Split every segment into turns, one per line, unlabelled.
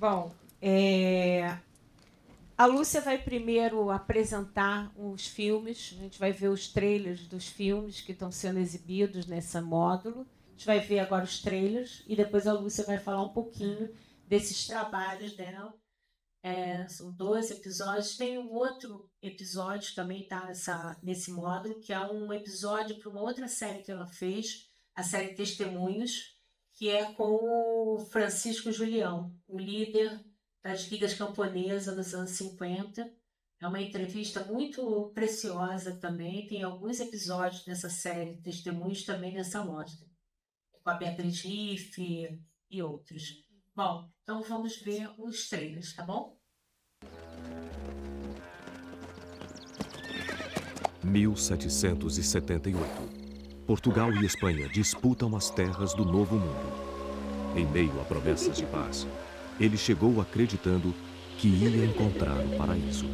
Bom, a Lúcia vai primeiro apresentar os filmes. A gente vai ver os trailers dos filmes que estão sendo exibidos nesse módulo. A gente vai ver agora os trailers e depois a Lúcia vai falar um pouquinho desses trabalhos dela. São 12 episódios. Tem um outro episódio que também está nesse módulo, que é um episódio para uma outra série que ela fez, a série Testemunhos, que é com o Francisco Julião, o líder das ligas camponesas dos anos 50. É uma entrevista muito preciosa também. Tem alguns episódios dessa série Testemunhos também nessa mostra, com a Beatriz Riff e outros. Bom, então vamos ver os trailers, tá bom?
1778. Portugal e Espanha disputam as terras do Novo Mundo. Em meio a promessas de paz, ele chegou acreditando que ia encontrar o paraíso.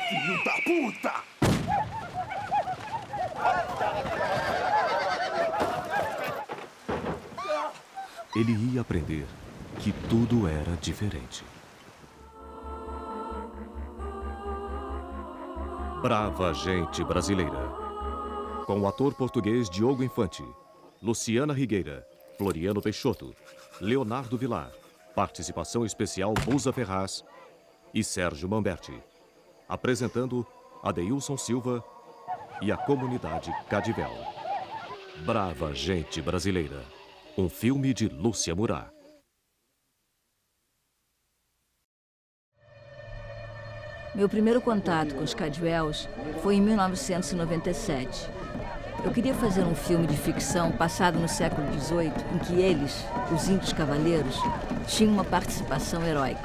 Filho da puta!
Ele ia aprender que tudo era diferente. Brava Gente Brasileira. Com o ator português Diogo Infante, Luciana Higueira, Floriano Peixoto, Leonardo Vilar, participação especial Musa Ferraz e Sérgio Mamberti. Apresentando Adeilson Silva e a comunidade Cadivel. Brava Gente Brasileira. Um filme de Lúcia Murat.
Meu primeiro contato com os Cadwells foi em 1997. Eu queria fazer um filme de ficção passado no século XVIII, em que eles, os índios cavaleiros, tinham uma participação heróica.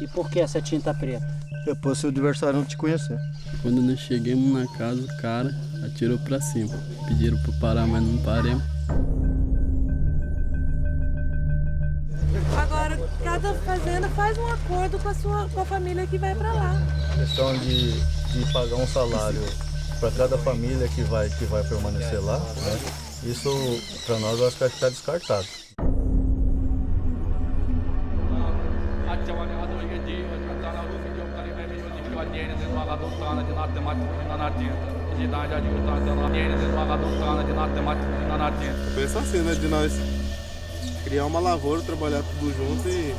E por que essa tinta preta?
Depois seu adversário não te conhecer.
Quando nós chegamos na casa, o cara atirou pra cima. Pediram pra parar, mas não paremos.
Agora, cada fazenda faz um acordo com a família que vai pra lá.
Questão de pagar um salário para cada família que vai permanecer lá, né? Isso, para nós, eu acho que vai ficar descartado.
Pensa assim, né? De nós criar uma lavoura, trabalhar tudo junto e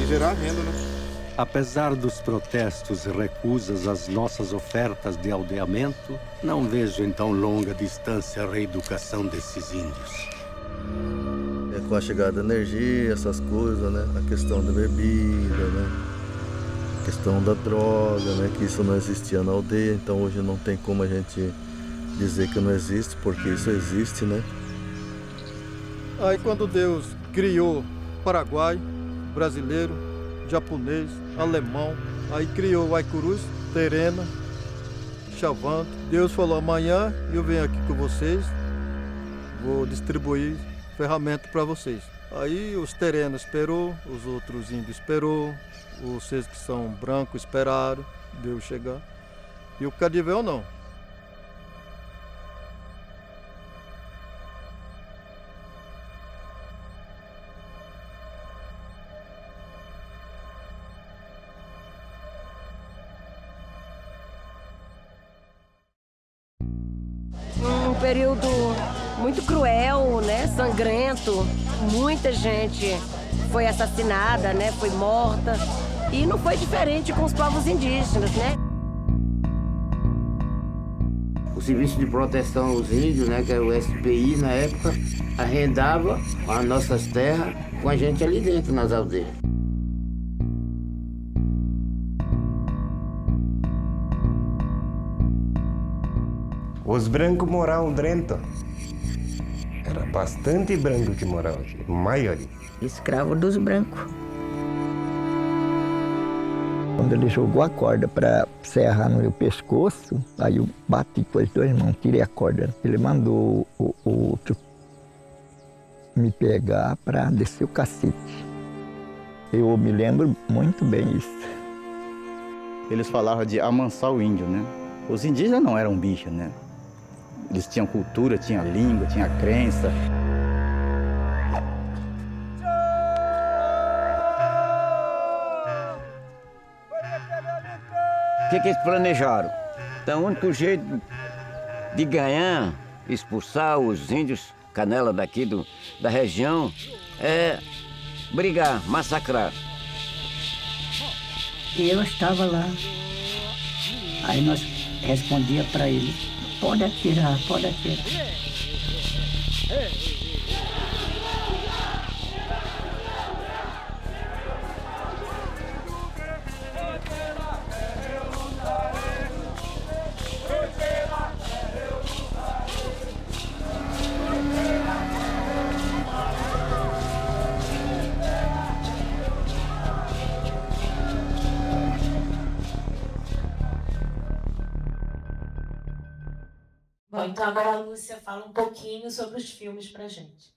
gerar renda, né?
Apesar dos protestos e recusas às nossas ofertas de aldeamento, não vejo em tão longa distância a reeducação desses índios.
Com a chegada da energia, essas coisas, né? A questão da bebida, né? A questão da droga, né? Que isso não existia na aldeia, então hoje não tem como a gente dizer que não existe, porque isso existe, né?
Aí quando Deus criou Paraguai, brasileiro, japonês, alemão, aí criou Aicurus, Terena, Chavante. Deus falou, amanhã eu venho aqui com vocês, vou distribuir ferramenta para vocês. Aí os Terenos esperou, os outros índios esperou, vocês que são brancos esperaram Deus chegar. E o Cadivel não.
Um período muito cruel, né? Sangrento. Muita gente foi assassinada, né? Foi morta. E não foi diferente com os povos indígenas, né?
O Serviço de Proteção aos Índios, né, que é o SPI na época, arrendava as nossas terras com a gente ali dentro nas aldeias.
Os brancos moravam dentro. Era bastante branco que morava aqui, maioria.
Escravo dos brancos.
Quando ele jogou a corda para serrar no meu pescoço, aí eu bati com as duas mãos, tirei a corda. Ele mandou o outro me pegar para descer o cacete. Eu me lembro muito bem isso.
Eles falavam de amansar o índio, né? Os indígenas não eram bichos, né? Eles tinham cultura, tinham língua, tinham crença.
O que eles planejaram? Então, o único jeito de ganhar, expulsar os índios canela daqui da região é brigar, massacrar.
E eu estava lá. Aí nós respondia para ele, pode atirar, pode atirar.
Bom, então agora a Lúcia fala um pouquinho sobre os filmes pra gente.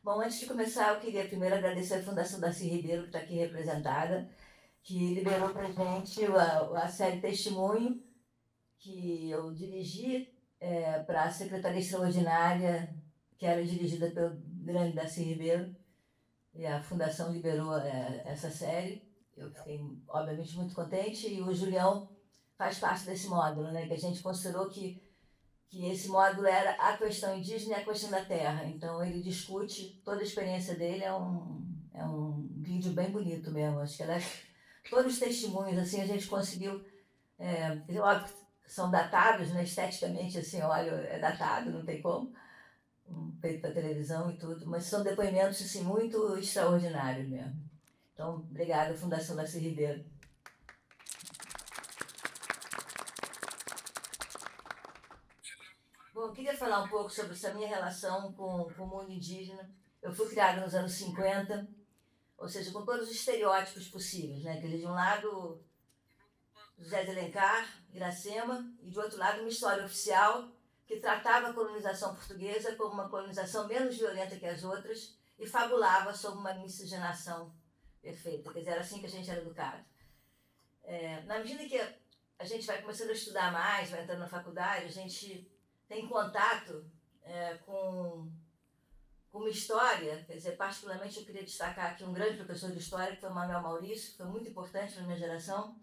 Bom, antes de começar, eu queria primeiro agradecer a Fundação Darcy Ribeiro, que está aqui representada, que liberou para a gente a série Testemunho, que eu dirigi para a Secretaria Extraordinária, que era dirigida pelo grande Darcy Ribeiro, e a Fundação liberou essa série. Eu fiquei, obviamente, muito contente, e o Julião faz parte desse módulo, né, que a gente considerou que esse módulo era a questão indígena e a questão da terra. Então, ele discute toda a experiência dele, é um vídeo bem bonito mesmo. Acho que todos os testemunhos, assim, a gente conseguiu... óbvio, são datados, né, esteticamente, assim, olha, é datado, não tem como, feito para televisão e tudo, mas são depoimentos, assim, muito extraordinários mesmo. Então, obrigada, Fundação Darcy Ribeiro. Bom, eu queria falar um pouco sobre essa minha relação com o mundo indígena. Eu fui criada nos anos 50, ou seja, com todos os estereótipos possíveis, né? Quer dizer, de um lado, José de Alencar, Iracema, e de outro lado, uma história oficial que tratava a colonização portuguesa como uma colonização menos violenta que as outras e fabulava sobre uma miscigenação perfeita. Quer dizer, era assim que a gente era educado. Na medida que a gente vai começando a estudar mais, vai entrando na faculdade, a gente tem contato com uma história, quer dizer, particularmente eu queria destacar aqui um grande professor de história, que foi o Manuel Maurício, que foi muito importante na minha geração,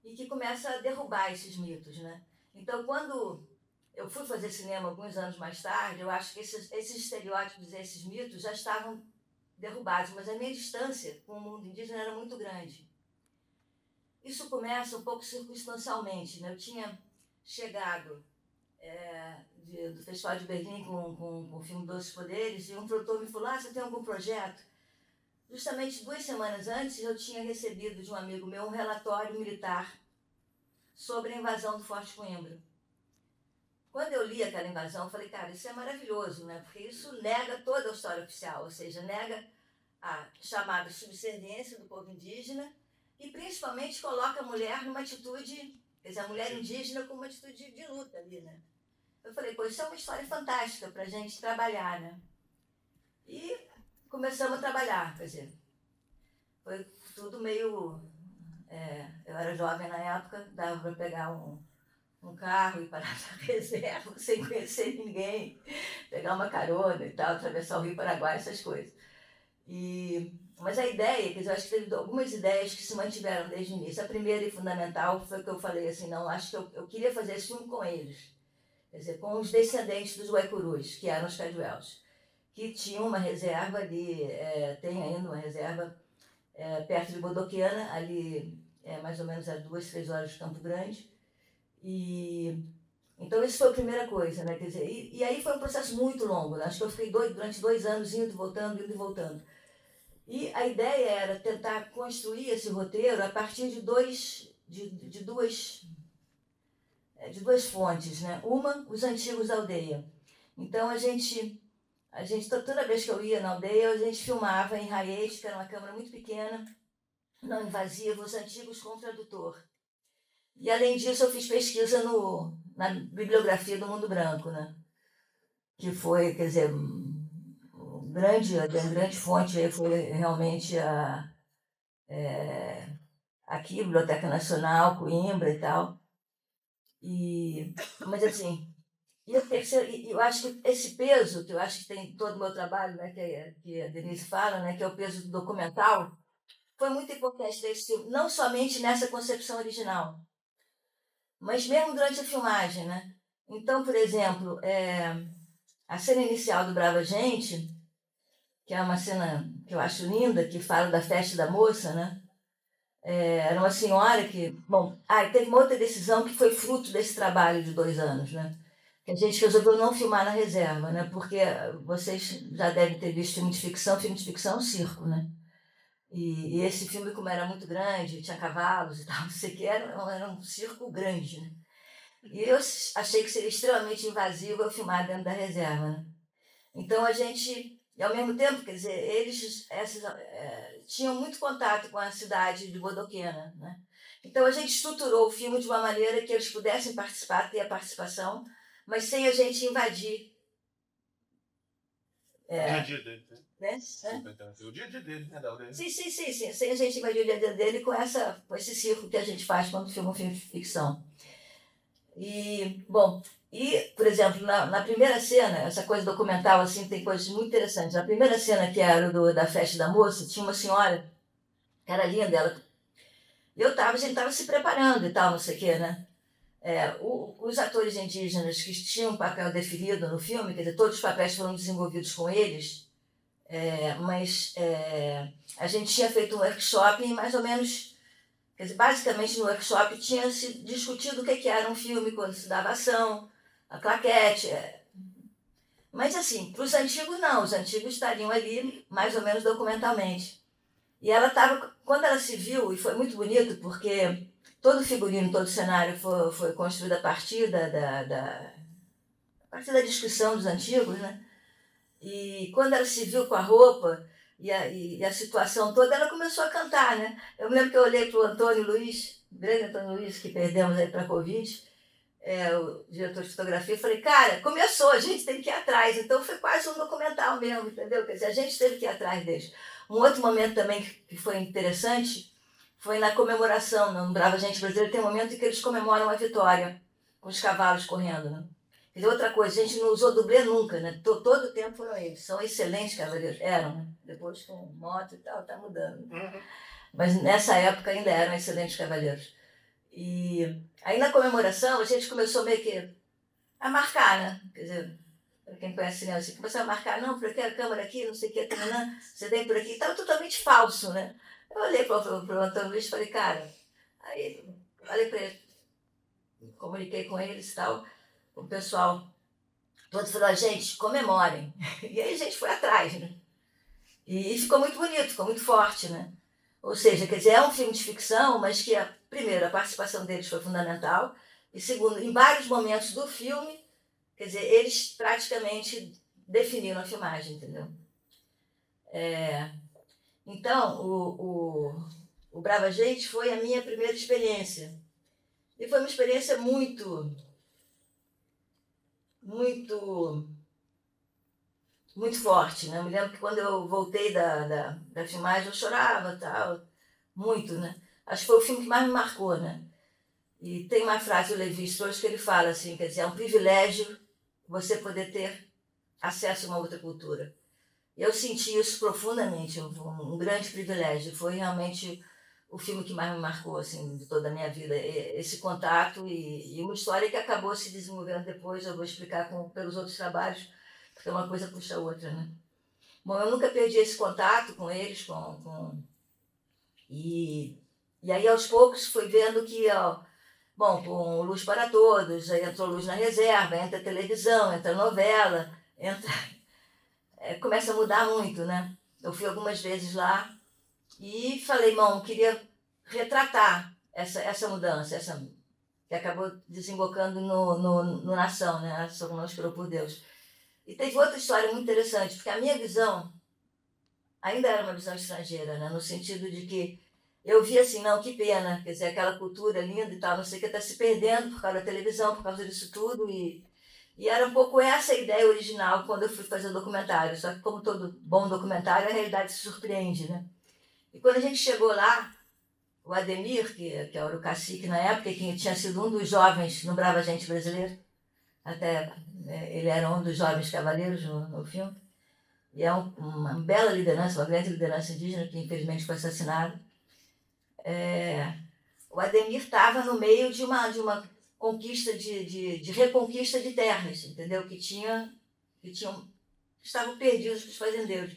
e que começa a derrubar esses mitos, né? Então, quando eu fui fazer cinema alguns anos mais tarde, eu acho que esses estereótipos e esses mitos já estavam derrubados, mas a minha distância com o mundo indígena era muito grande. Isso começa um pouco circunstancialmente, né? Eu tinha chegado do Festival de Berlim com o filme Doces Poderes, e um produtor me falou, você tem algum projeto? Justamente 2 semanas antes, eu tinha recebido de um amigo meu um relatório militar sobre a invasão do Forte Coimbra. Quando eu li aquela invasão, eu falei, cara, isso é maravilhoso, né? Porque isso nega toda a história oficial, ou seja, nega a chamada subserviência do povo indígena e principalmente coloca a mulher numa atitude, quer dizer, a mulher indígena com uma atitude de luta ali, né? Eu falei, pô, isso é uma história fantástica pra gente trabalhar, né? E começamos a trabalhar, quer dizer, foi tudo meio... eu era jovem na época, dava para pegar um carro e parar na reserva, sem conhecer ninguém, pegar uma carona e tal, atravessar o Rio Paraguai, essas coisas. Mas a ideia, quer dizer, eu acho que teve algumas ideias que se mantiveram desde o início. A primeira e fundamental foi que eu falei assim, não, acho que eu queria fazer esse filme com eles. Quer dizer, com os descendentes dos Guaicurus, que eram os Caduelos, que tinham uma reserva ali, tem ainda uma reserva perto de Bodoquiana, ali mais ou menos a 2, 3 horas de Campo Grande. Então isso foi a primeira coisa, né? Quer dizer, e aí foi um processo muito longo, né? Acho que eu fiquei durante 2 anos indo e voltando. E a ideia era tentar construir esse roteiro a partir de duas fontes, né? Uma, os antigos da aldeia. Então a gente toda vez que eu ia na aldeia, a gente filmava em raiete, que era uma câmera muito pequena, não invasiva, os antigos com tradutor. E além disso eu fiz pesquisa na bibliografia do Mundo Branco, né? Que foi, quer dizer, a grande fonte aí foi realmente aqui, Biblioteca Nacional, Coimbra e tal. Mas assim, E o terceiro, eu acho que esse peso, que eu acho que tem todo o meu trabalho, né, que a Denise fala, né, que é o peso documental, foi muito importante desse filme, não somente nessa concepção original, mas mesmo durante a filmagem, né? Então, por exemplo, a cena inicial do Brava Gente, que é uma cena que eu acho linda, que fala da festa da moça, né? Era uma senhora que... Bom, teve uma outra decisão que foi fruto desse trabalho de 2 anos, né? Que a gente resolveu não filmar na reserva, né? Porque vocês já devem ter visto filme de ficção é um circo, né? E esse filme, como era muito grande, tinha cavalos e tal, não sei o que, era um circo grande, né? E eu achei que seria extremamente invasivo eu filmar dentro da reserva, né? Então a gente, e ao mesmo tempo, quer dizer, eles tinham muito contato com a cidade de Bodoquena, né? Então a gente estruturou o filme de uma maneira que eles pudessem participar, ter a participação, mas sem a gente invadir.
O dia a dia dele,
né?
O dia a dia dele, né, da aldeia?
Sim. Sem a gente invadir o dia a dia dele com esse circo que a gente faz quando filma um filme de ficção. E, bom, por exemplo, na primeira cena, essa coisa documental, assim, tem coisas muito interessantes. Na primeira cena, que era da festa da moça, tinha uma senhora, que era linda, a gente estava se preparando e tal, não sei o quê, né? Os atores indígenas que tinham um papel definido no filme, quer dizer, todos os papéis foram desenvolvidos com eles, mas a gente tinha feito um workshop e mais ou menos, quer dizer, basicamente no workshop tinha se discutido o que era um filme, quando se dava ação, a claquete. Mas assim, para os antigos não, os antigos estariam ali mais ou menos documentalmente. E ela estava, quando ela se viu, e foi muito bonito, porque todo o figurino, todo o cenário foi construído a partir da descrição dos antigos, né? E quando ela se viu com a roupa e a situação toda, ela começou a cantar, né? Eu me lembro que eu olhei para o Antônio Luiz, o grande Antônio Luiz, que perdemos aí para a Covid, o diretor de fotografia, eu falei, cara, começou, a gente tem que ir atrás. Então foi quase um documental mesmo, entendeu? Quer dizer, a gente teve que ir atrás deles. Um outro momento também que foi interessante foi na comemoração, no Brava Gente Brasileiro, tem um momento em que eles comemoram a vitória, com os cavalos correndo, né? Quer dizer, outra coisa, a gente não usou dublê nunca, né? Todo o tempo foram eles, são excelentes cavaleiros, eram, né? Depois com moto e tal, tá mudando. Mas nessa época ainda eram excelentes cavaleiros. E aí na comemoração a gente começou meio que a marcar, né? Quer dizer, para quem conhece cinema, assim, começou a marcar, não, por aqui a câmera aqui, não sei o que, você vem por aqui, estava totalmente falso, né? Eu olhei para o Antônio Luiz e falei, cara, aí falei para ele, comuniquei com eles e tal, o pessoal todo falou, gente, comemorem. E aí a gente foi atrás, né? E ficou muito bonito, ficou muito forte, né? Ou seja, quer dizer, é um filme de ficção, mas que, primeiro, a participação deles foi fundamental, e segundo, em vários momentos do filme, quer dizer, eles praticamente definiram a filmagem, entendeu? Então, o Brava Gente foi a minha primeira experiência. E foi uma experiência muito forte, né? Eu me lembro que quando eu voltei da filmagem, eu chorava, tal, muito, né? Acho que foi o filme que mais me marcou, né? E tem uma frase do Lévi-Strauss que ele fala assim, quer dizer, é um privilégio você poder ter acesso a uma outra cultura. Eu senti isso profundamente, um grande privilégio. Foi realmente o filme que mais me marcou, assim, de toda a minha vida. Esse contato e uma história que acabou se desenvolvendo depois, eu vou explicar pelos outros trabalhos, porque uma coisa puxa a outra, né? Bom, eu nunca perdi esse contato com eles, e aí aos poucos fui vendo que, bom, com Luz para Todos, aí entrou Luz na Reserva, entra televisão, entra novela, começa a mudar muito, né? Eu fui algumas vezes lá e falei, irmão, queria retratar essa mudança, que acabou desembocando no Nação, né? A Nação Não Esperou por Deus. E teve outra história muito interessante, porque a minha visão ainda era uma visão estrangeira, né? No sentido de que eu vi assim, não, que pena, quer dizer, aquela cultura linda e tal, não sei o que, está se perdendo por causa da televisão, por causa disso tudo, e era um pouco essa a ideia original quando eu fui fazer o documentário, só que como todo bom documentário, a realidade se surpreende, né? E quando a gente chegou lá, o Ademir, que era o cacique na época, que tinha sido um dos jovens no Brava Gente Brasileiro, até ele era um dos jovens cavaleiros no filme, e é uma bela liderança, uma grande liderança indígena que infelizmente foi assassinado. O Ademir estava no meio de uma conquista, de reconquista de terras, entendeu? Que estavam perdidos os fazendeiros.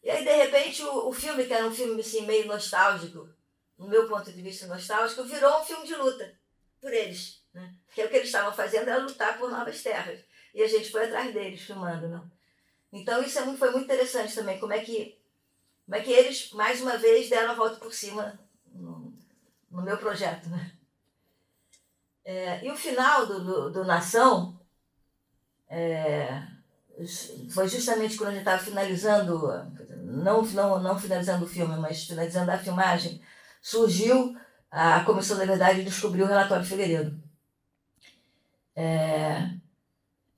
E aí, de repente, o filme, que era um filme assim, meio nostálgico, no meu ponto de vista nostálgico, virou um filme de luta por eles, né? Porque o que eles estavam fazendo era lutar por novas terras. E a gente foi atrás deles, filmando, né? Então, isso foi muito interessante também, como é que eles, mais uma vez, deram a volta por cima no meu projeto, né? E o final do Nação foi justamente quando a gente estava finalizando, não finalizando o filme, mas finalizando a filmagem, surgiu a Comissão da Verdade e descobriu o relatório Figueiredo.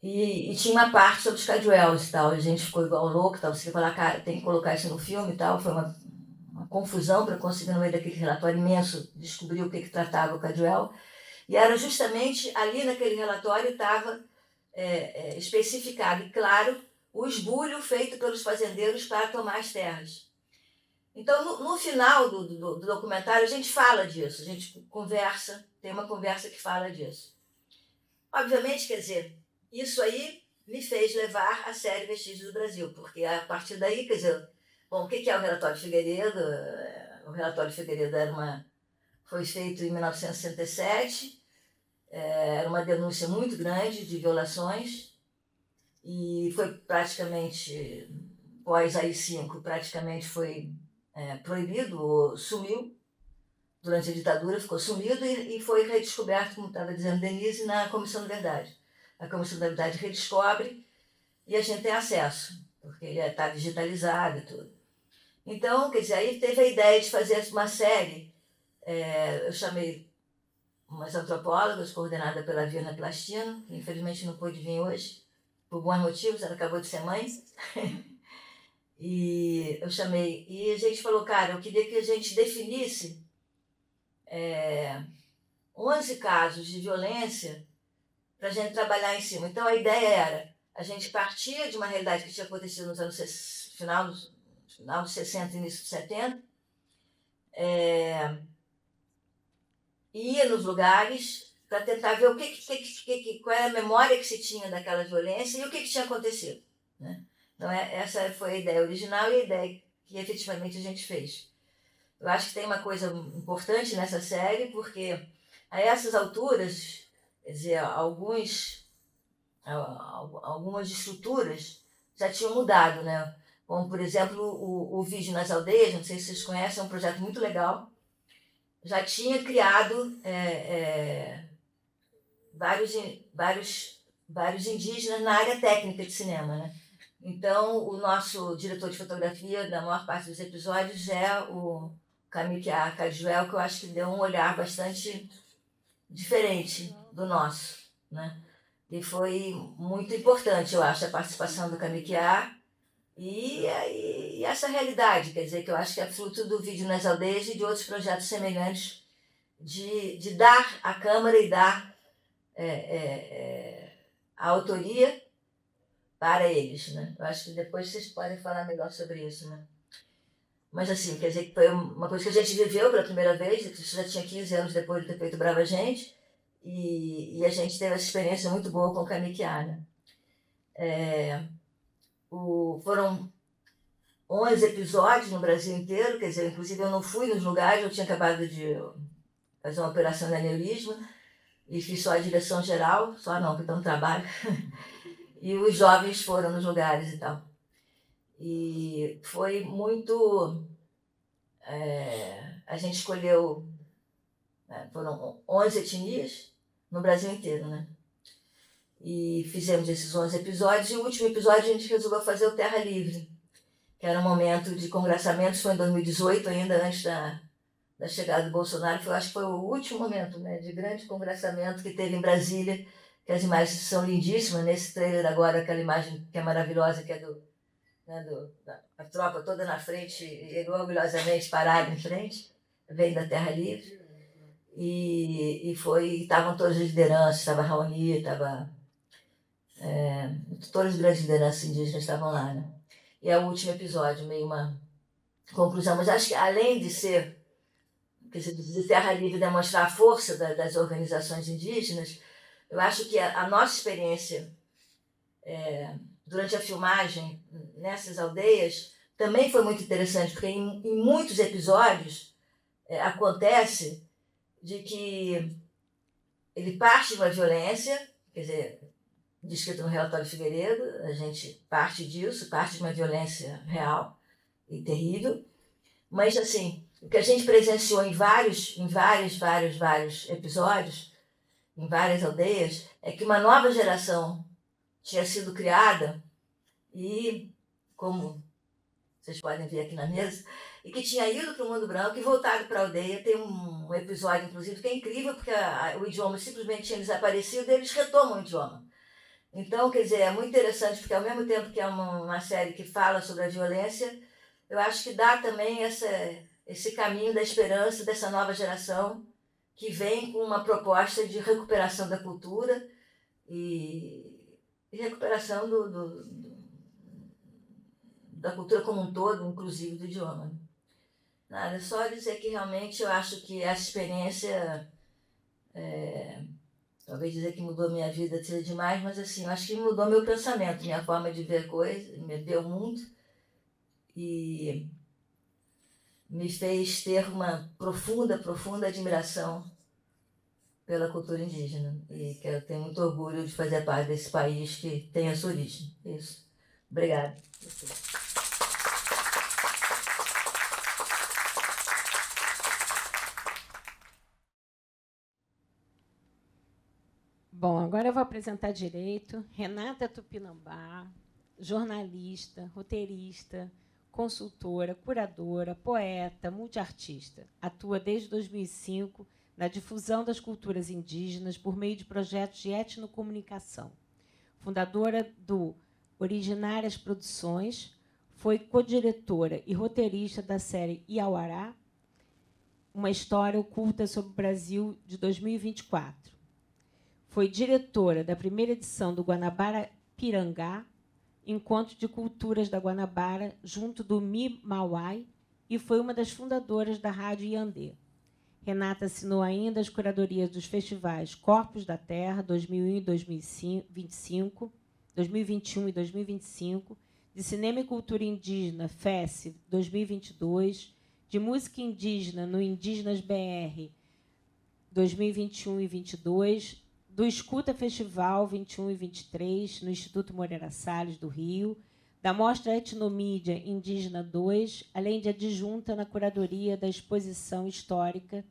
E tinha uma parte sobre os Cadwells e tal, a gente ficou igual louco, tal, você falar, cara, tem que colocar isso no filme e tal, foi uma confusão para conseguir, no meio daquele relatório imenso, descobrir o que tratava o Cadwell. E era justamente ali naquele relatório estava especificado, e claro, o esbulho feito pelos fazendeiros para tomar as terras. Então, no final do documentário, a gente fala disso, a gente conversa, tem uma conversa que fala disso. Obviamente, quer dizer, isso aí me fez levar a série Vestígios do Brasil, porque a partir daí, quer dizer, bom, o que é o relatório Figueiredo? O relatório Figueiredo foi feito em 1967, era uma denúncia muito grande de violações, e foi praticamente, pós AI-5, praticamente foi proibido, ou sumiu, durante a ditadura ficou sumido e foi redescoberto, como estava dizendo Denise, na Comissão da Verdade. A Comissão da Verdade redescobre e a gente tem acesso, porque ele está digitalizado e tudo. Então, quer dizer, aí teve a ideia de fazer uma série, eu chamei umas antropólogas, coordenada pela Viana Plastino, que infelizmente não pôde vir hoje, por bons motivos, ela acabou de ser mãe. E eu chamei, e a gente falou, cara, eu queria que a gente definisse 11 casos de violência para a gente trabalhar em cima. Então a ideia era, a gente partia de uma realidade que tinha acontecido nos anos final dos 60 e início dos 70, ia nos lugares para tentar ver qual era a memória que se tinha daquela violência e o que tinha acontecido, né? Então essa foi a ideia original e a ideia que efetivamente a gente fez. Eu acho que tem uma coisa importante nessa série, porque a essas alturas, quer dizer, algumas estruturas já tinham mudado, né? Como, por exemplo, o Vídeo nas Aldeias, não sei se vocês conhecem, é um projeto muito legal. Já tinha criado vários indígenas na área técnica de cinema, né? Então, o nosso diretor de fotografia, da maior parte dos episódios, é o Kamikia Cadwell, que eu acho que deu um olhar bastante diferente do nosso, né? E foi muito importante, eu acho, a participação do Kamikia e essa realidade, quer dizer, que eu acho que é fruto do Vídeo nas Aldeias e de outros projetos semelhantes de dar à Câmara e dar a autoria para eles, né? Eu acho que depois vocês podem falar melhor sobre isso, né? Mas assim, quer dizer que foi uma coisa que a gente viveu pela primeira vez, isso já tinha 15 anos depois de ter feito Brava Gente, e a gente teve essa experiência muito boa com o Kamikia, né? Foram 11 episódios no Brasil inteiro, quer dizer, inclusive eu não fui nos lugares, eu tinha acabado de fazer uma operação de aneurisma e fiz só a direção geral, só não, porque eu não trabalho. E os jovens foram nos lugares e tal. E foi muito... a gente escolheu... foram 11 etnias no Brasil inteiro, né? E fizemos esses 11 episódios. E o último episódio a gente resolveu fazer o Terra Livre, que era um momento de congraçamentos, foi em 2018, ainda antes da chegada do Bolsonaro. Eu acho que foi o último momento, né, de grande congraçamento que teve em Brasília, que as imagens são lindíssimas. Nesse trailer agora, aquela imagem que é maravilhosa, que é a tropa toda na frente, e orgulhosamente parada em frente, vem da Terra Livre. E estavam todas as lideranças, estava a Raoni, estava Tutores de lideranças indígenas estavam lá, né? E é o último episódio, meio uma conclusão. Mas acho que além de ser, de Terra Livre demonstrar a força das organizações indígenas, eu acho que a nossa experiência durante a filmagem nessas aldeias também foi muito interessante, porque em muitos episódios acontece de que ele parte de uma violência, quer dizer, descrito no relatório Figueiredo, a gente parte disso, parte de uma violência real e terrível, mas assim, o que a gente presenciou em vários episódios, em várias aldeias, é que uma nova geração tinha sido criada e, como vocês podem ver aqui na mesa, e que tinha ido para o mundo branco e voltado para a aldeia. Tem um episódio, inclusive, que é incrível, porque o idioma simplesmente tinha desaparecido e eles retomam o idioma. Então, quer dizer, é muito interessante, porque ao mesmo tempo que é uma série que fala sobre a violência, eu acho que dá também esse caminho da esperança dessa nova geração que vem com uma proposta de recuperação da cultura e recuperação da cultura como um todo, inclusive do idioma. Nada, só dizer que realmente eu acho que essa experiência, talvez dizer que mudou minha vida seja demais, mas assim, eu acho que mudou meu pensamento, minha forma de ver coisas, ver o mundo, e me fez ter uma profunda admiração pela cultura indígena, e que eu tenho muito orgulho de fazer parte desse país que tem a sua origem. Isso. Obrigada.
Bom, agora eu vou apresentar direito Renata Tupinambá, jornalista, roteirista, consultora, curadora, poeta, multiartista. Atua desde 2005 na difusão das culturas indígenas por meio de projetos de etnocomunicação. Fundadora do Originárias Produções, foi codiretora e roteirista da série Iauará, uma história oculta sobre o Brasil, de 2024. Foi diretora da primeira edição do Guanabara Pirangá, Encontro de Culturas da Guanabara, junto do Mi Mauai, e foi uma das fundadoras da Rádio Iandê. Renata assinou ainda as curadorias dos festivais Corpos da Terra, 2001 e 2021 e 2025, de Cinema e Cultura Indígena, FES, 2022, de Música Indígena no Indígenas BR, 2021 e 2022, do Escuta Festival 21 e 23, no Instituto Moreira Salles, do Rio, da Mostra Etnomídia Indígena 2, além de adjunta na curadoria da exposição histórica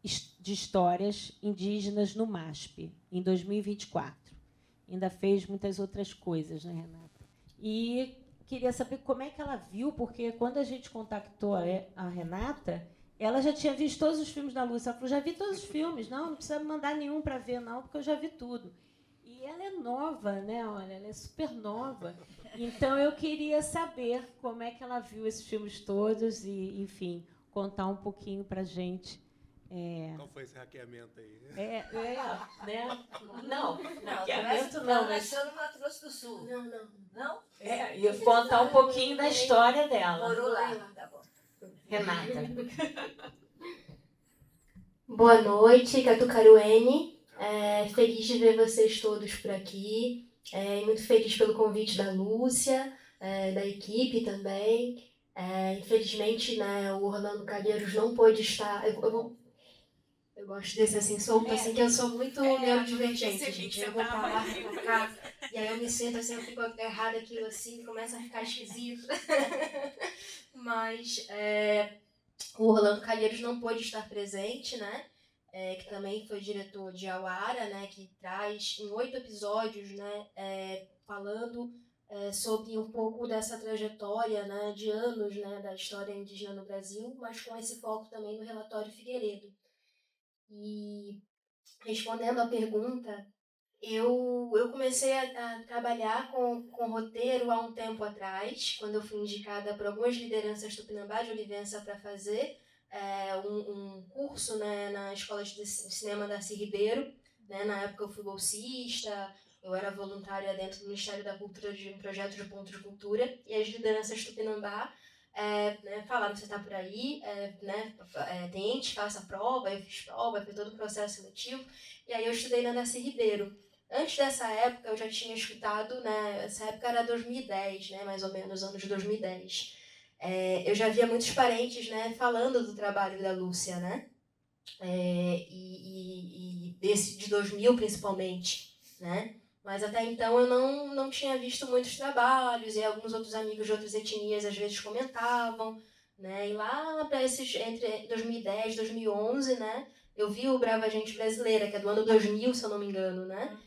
de histórias indígenas no MASP, em 2024. Ainda fez muitas outras coisas, né, Renata? E queria saber como é que ela viu, porque quando a gente contactou a Renata, ela já tinha visto todos os filmes da Lúcia. Ela falou, já vi todos os filmes. Não precisa me mandar nenhum para ver, não, porque eu já vi tudo. E ela é nova, né? Olha, ela é super nova. Então, eu queria saber como é que ela viu esses filmes todos e, enfim, contar um pouquinho para a gente.
Qual foi esse hackeamento aí?
Né? Não, hackeamento não.
Nasceu no Mato Grosso do Sul. Não?
E contar um pouquinho da história dela.
Morou lá. Tá bom.
Renata.
Boa noite, Catucaruene. Feliz de ver vocês todos por aqui. Muito feliz pelo convite da Lúcia, da equipe também. Infelizmente, né, o Orlando Calheiros não pôde estar. Eu gosto desse assim, solto, assim, que eu sou muito neurodivergente, gente. Eu vou pra lá, vou pra cá, e aí eu me sinto assim, eu fico agarrada aquilo assim, começa a ficar esquisito. Mas o Orlando Calheiros não pôde estar presente, né? Que também foi diretor de Iauará, né? Que traz em 8 episódios, né? Falando sobre um pouco dessa trajetória, né? De anos, né? Da história indígena no Brasil, mas com esse foco também no relatório Figueiredo. E respondendo à pergunta, eu comecei a trabalhar com roteiro há um tempo atrás, quando eu fui indicada por algumas lideranças tupinambá de Olivença para fazer um curso, né, na Escola de Cinema Darcy Ribeiro. Né, na época eu fui bolsista, Eu era voluntária dentro do Ministério da Cultura de um projeto de ponto de cultura, e as lideranças tupinambá falaram: você está por aí, tente, faça a prova. Eu fiz prova, fiz todo o processo seletivo, e aí eu estudei na Darcy Ribeiro. Antes dessa época, eu já tinha escutado, né, essa época era 2010, né, mais ou menos, anos de 2010. Eu já via muitos parentes, né, falando do trabalho da Lúcia, né, e desse de 2000 principalmente, né. Mas até então eu não tinha visto muitos trabalhos, e alguns outros amigos de outras etnias às vezes comentavam, né? E lá para entre 2010 e 2011, né, eu vi o Brava Gente Brasileira, que é do ano 2000, se eu não me engano, né?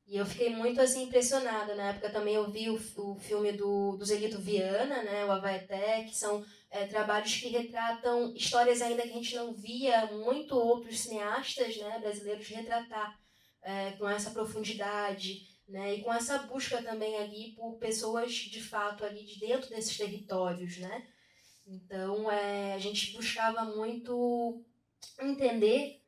E eu fiquei muito assim impressionada. Na época também eu vi o filme do Zelito Viana, né, o Abaeté, que são trabalhos que retratam histórias ainda que a gente não via muito outros cineastas, né, brasileiros retratar com essa profundidade, né, e com essa busca também ali por pessoas de fato ali de dentro desses territórios, né. Então a gente buscava muito entender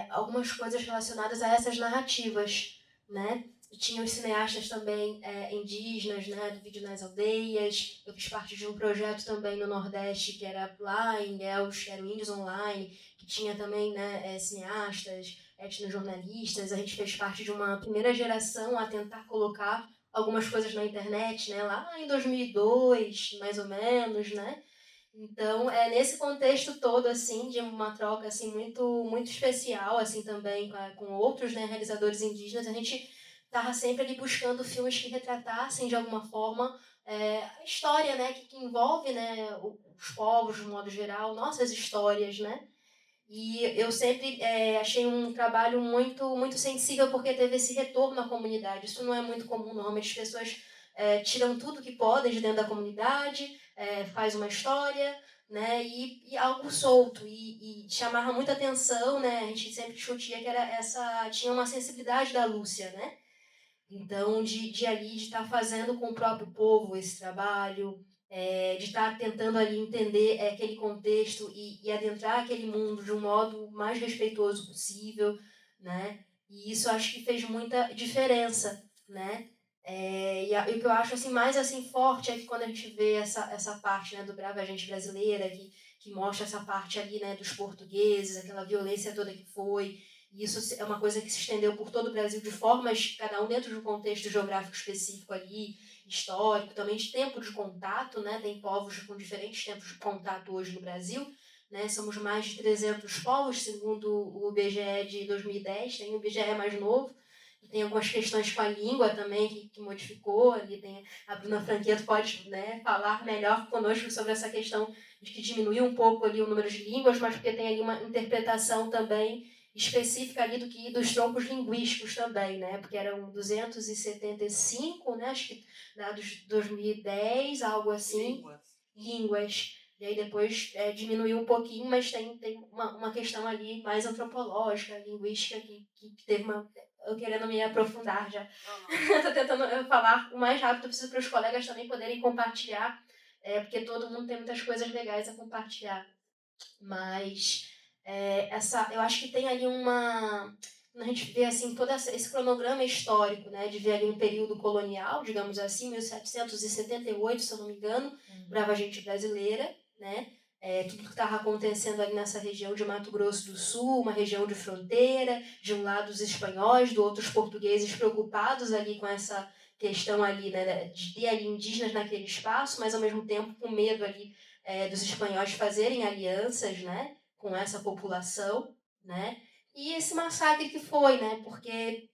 algumas coisas relacionadas a essas narrativas, né. E tinha os cineastas também indígenas, né, do Vídeo nas Aldeias. Eu fiz parte de um projeto também no Nordeste, que era lá em Ilhéus, que era o Índios Online, que tinha também, né, cineastas, etnojornalistas. A gente fez parte de uma primeira geração a tentar colocar algumas coisas na internet, né, lá em 2002, mais ou menos, né. Então, nesse contexto todo, assim, de uma troca, assim, muito, muito especial, assim, também com outros, né, realizadores indígenas, a gente estava sempre ali buscando filmes que retratassem, de alguma forma, a história, né, que envolve, né, os povos, de modo geral, nossas histórias, né. E eu sempre achei um trabalho muito, muito sensível, porque teve esse retorno à comunidade. Isso não é muito comum, normalmente as pessoas tiram tudo que podem de dentro da comunidade, faz uma história, né, e algo solto, e chamava muita atenção, né, a gente sempre discutia que tinha uma sensibilidade da Lúcia, né, então de ali, de estar fazendo com o próprio povo esse trabalho, de estar tentando ali entender aquele contexto e adentrar aquele mundo de um modo mais respeitoso possível, né, e isso acho que fez muita diferença, né. E o que eu acho assim, mais assim, forte é que quando a gente vê essa parte, né, do Brava Gente Brasileira, que mostra essa parte ali, né, dos portugueses, aquela violência toda que foi, e isso é uma coisa que se estendeu por todo o Brasil de formas, cada um dentro de um contexto geográfico específico ali, histórico, também de tempo de contato, né, tem povos com diferentes tempos de contato hoje no Brasil, né, somos mais de 300 povos, segundo o IBGE de 2010, tem o IBGE mais novo. Tem algumas questões com a língua também que modificou. Ali tem a Bruna Franqueto, pode, né, falar melhor conosco sobre essa questão de que diminuiu um pouco ali o número de línguas, mas porque tem ali uma interpretação também específica ali dos troncos linguísticos também, né, porque eram 275, né, acho que dados de 2010, algo assim, línguas. E aí depois diminuiu um pouquinho, mas tem uma questão ali mais antropológica, linguística, que teve uma... Eu querendo me aprofundar já. Estou tentando falar o mais rápido possível para os colegas também poderem compartilhar, porque todo mundo tem muitas coisas legais a compartilhar. Mas eu acho que tem ali quando a gente vê assim, todo esse cronograma histórico, né, de ver ali um período colonial, digamos assim, 1778, se eu não me engano, Brava Gente Brasileira, né? Tudo que estava acontecendo ali nessa região de Mato Grosso do Sul, uma região de fronteira, de um lado os espanhóis, do outro os portugueses preocupados ali com essa questão ali, né, de ter ali indígenas naquele espaço, mas ao mesmo tempo com medo ali dos espanhóis fazerem alianças, né, com essa população, né, e esse massacre que foi, né, porque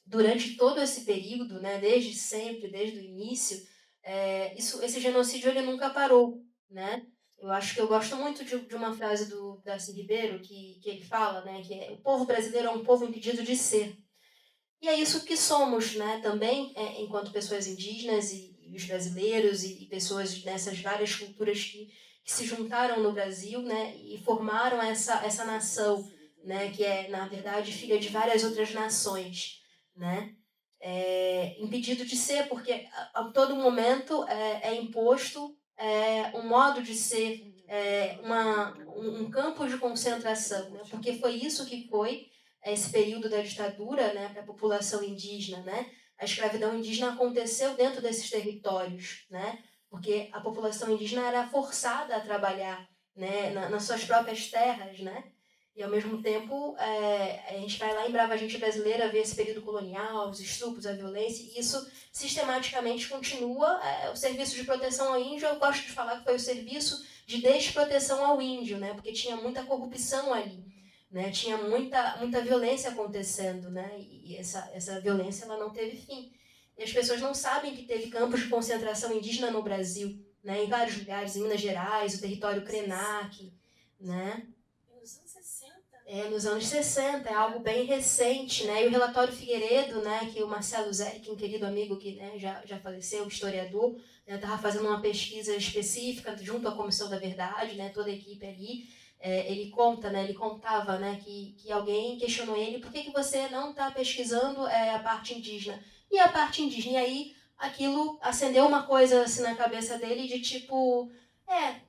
durante todo esse período, né, desde sempre, desde o início, esse genocídio ele nunca parou, né. Eu acho que eu gosto muito de uma frase do Darcy Ribeiro, que ele fala, né, que o povo brasileiro é um povo impedido de ser. E é isso que somos, né, também, enquanto pessoas indígenas e os brasileiros e pessoas dessas várias culturas que se juntaram no Brasil, né, e formaram essa nação, né, que é, na verdade, filha de várias outras nações, né. Impedido de ser, porque a todo momento é imposto um modo de ser, um campo de concentração, né? Porque foi isso que foi esse período da ditadura, né, para a população indígena, né? a escravidão indígena aconteceu dentro desses territórios, né? Porque a população indígena era forçada a trabalhar, né, nas suas próprias terras, né? E, ao mesmo tempo, a gente vai lá em Brava Gente Brasileira ver esse período colonial, os estupros, a violência, e isso sistematicamente continua. O serviço de proteção ao índio, eu gosto de falar que foi o serviço de desproteção ao índio, né? Porque tinha muita corrupção ali, né? Tinha muita violência acontecendo, né? E essa violência ela não teve fim. E as pessoas não sabem que teve campos de concentração indígena no Brasil, né? Em vários lugares, em Minas Gerais, o território Krenak, né? Nos anos 60, é algo bem recente, né? E o relatório Figueiredo, né, que o Marcelo Zerick, um querido amigo que, né, já faleceu, historiador, estava fazendo uma pesquisa específica junto à Comissão da Verdade, né, toda a equipe ali, ele contava, né, que alguém questionou ele, por que você não está pesquisando a parte indígena? E a parte indígena, e aí aquilo acendeu uma coisa assim na cabeça dele de tipo,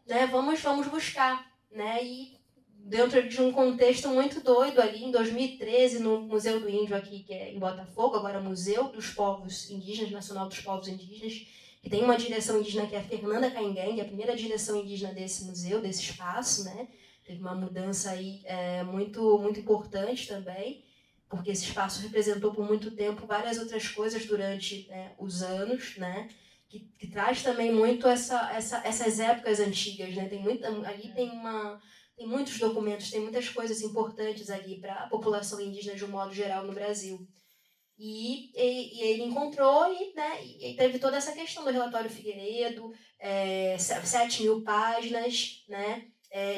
né, vamos buscar, né, e dentro de um contexto muito doido ali, em 2013, no Museu do Índio aqui, que é em Botafogo, agora Museu dos Povos Indígenas, Nacional dos Povos Indígenas, que tem uma direção indígena que é a Fernanda Cainguengue, a primeira direção indígena desse museu, desse espaço, né? Teve uma mudança aí muito, muito importante também, porque esse espaço representou por muito tempo várias outras coisas durante, né, os anos, né? Que traz também muito essas épocas antigas, né? Ali tem muitos documentos, tem muitas coisas importantes ali para a população indígena de um modo geral no Brasil. E ele encontrou e teve toda essa questão do relatório Figueiredo, 7.000 páginas, né?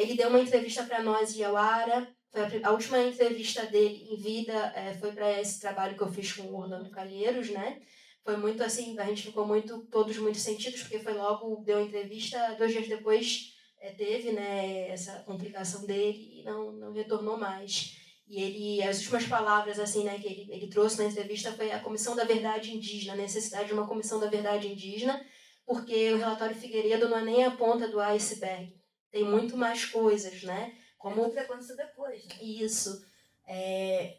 Ele deu uma entrevista para nós em Iauara, foi a última entrevista dele em vida, foi para esse trabalho que eu fiz com o Orlando Calheiros, né? Foi muito assim, a gente ficou todos muito sentidos, porque foi logo, deu a entrevista, 2 dias depois teve, né, essa complicação dele e não retornou mais. E as últimas palavras assim, né, que ele trouxe na entrevista foi a Comissão da Verdade Indígena, a necessidade de uma Comissão da Verdade Indígena, porque o relatório Figueiredo não é nem a ponta do iceberg, tem muito mais coisas, né? Como o que aconteceu depois, né? Isso.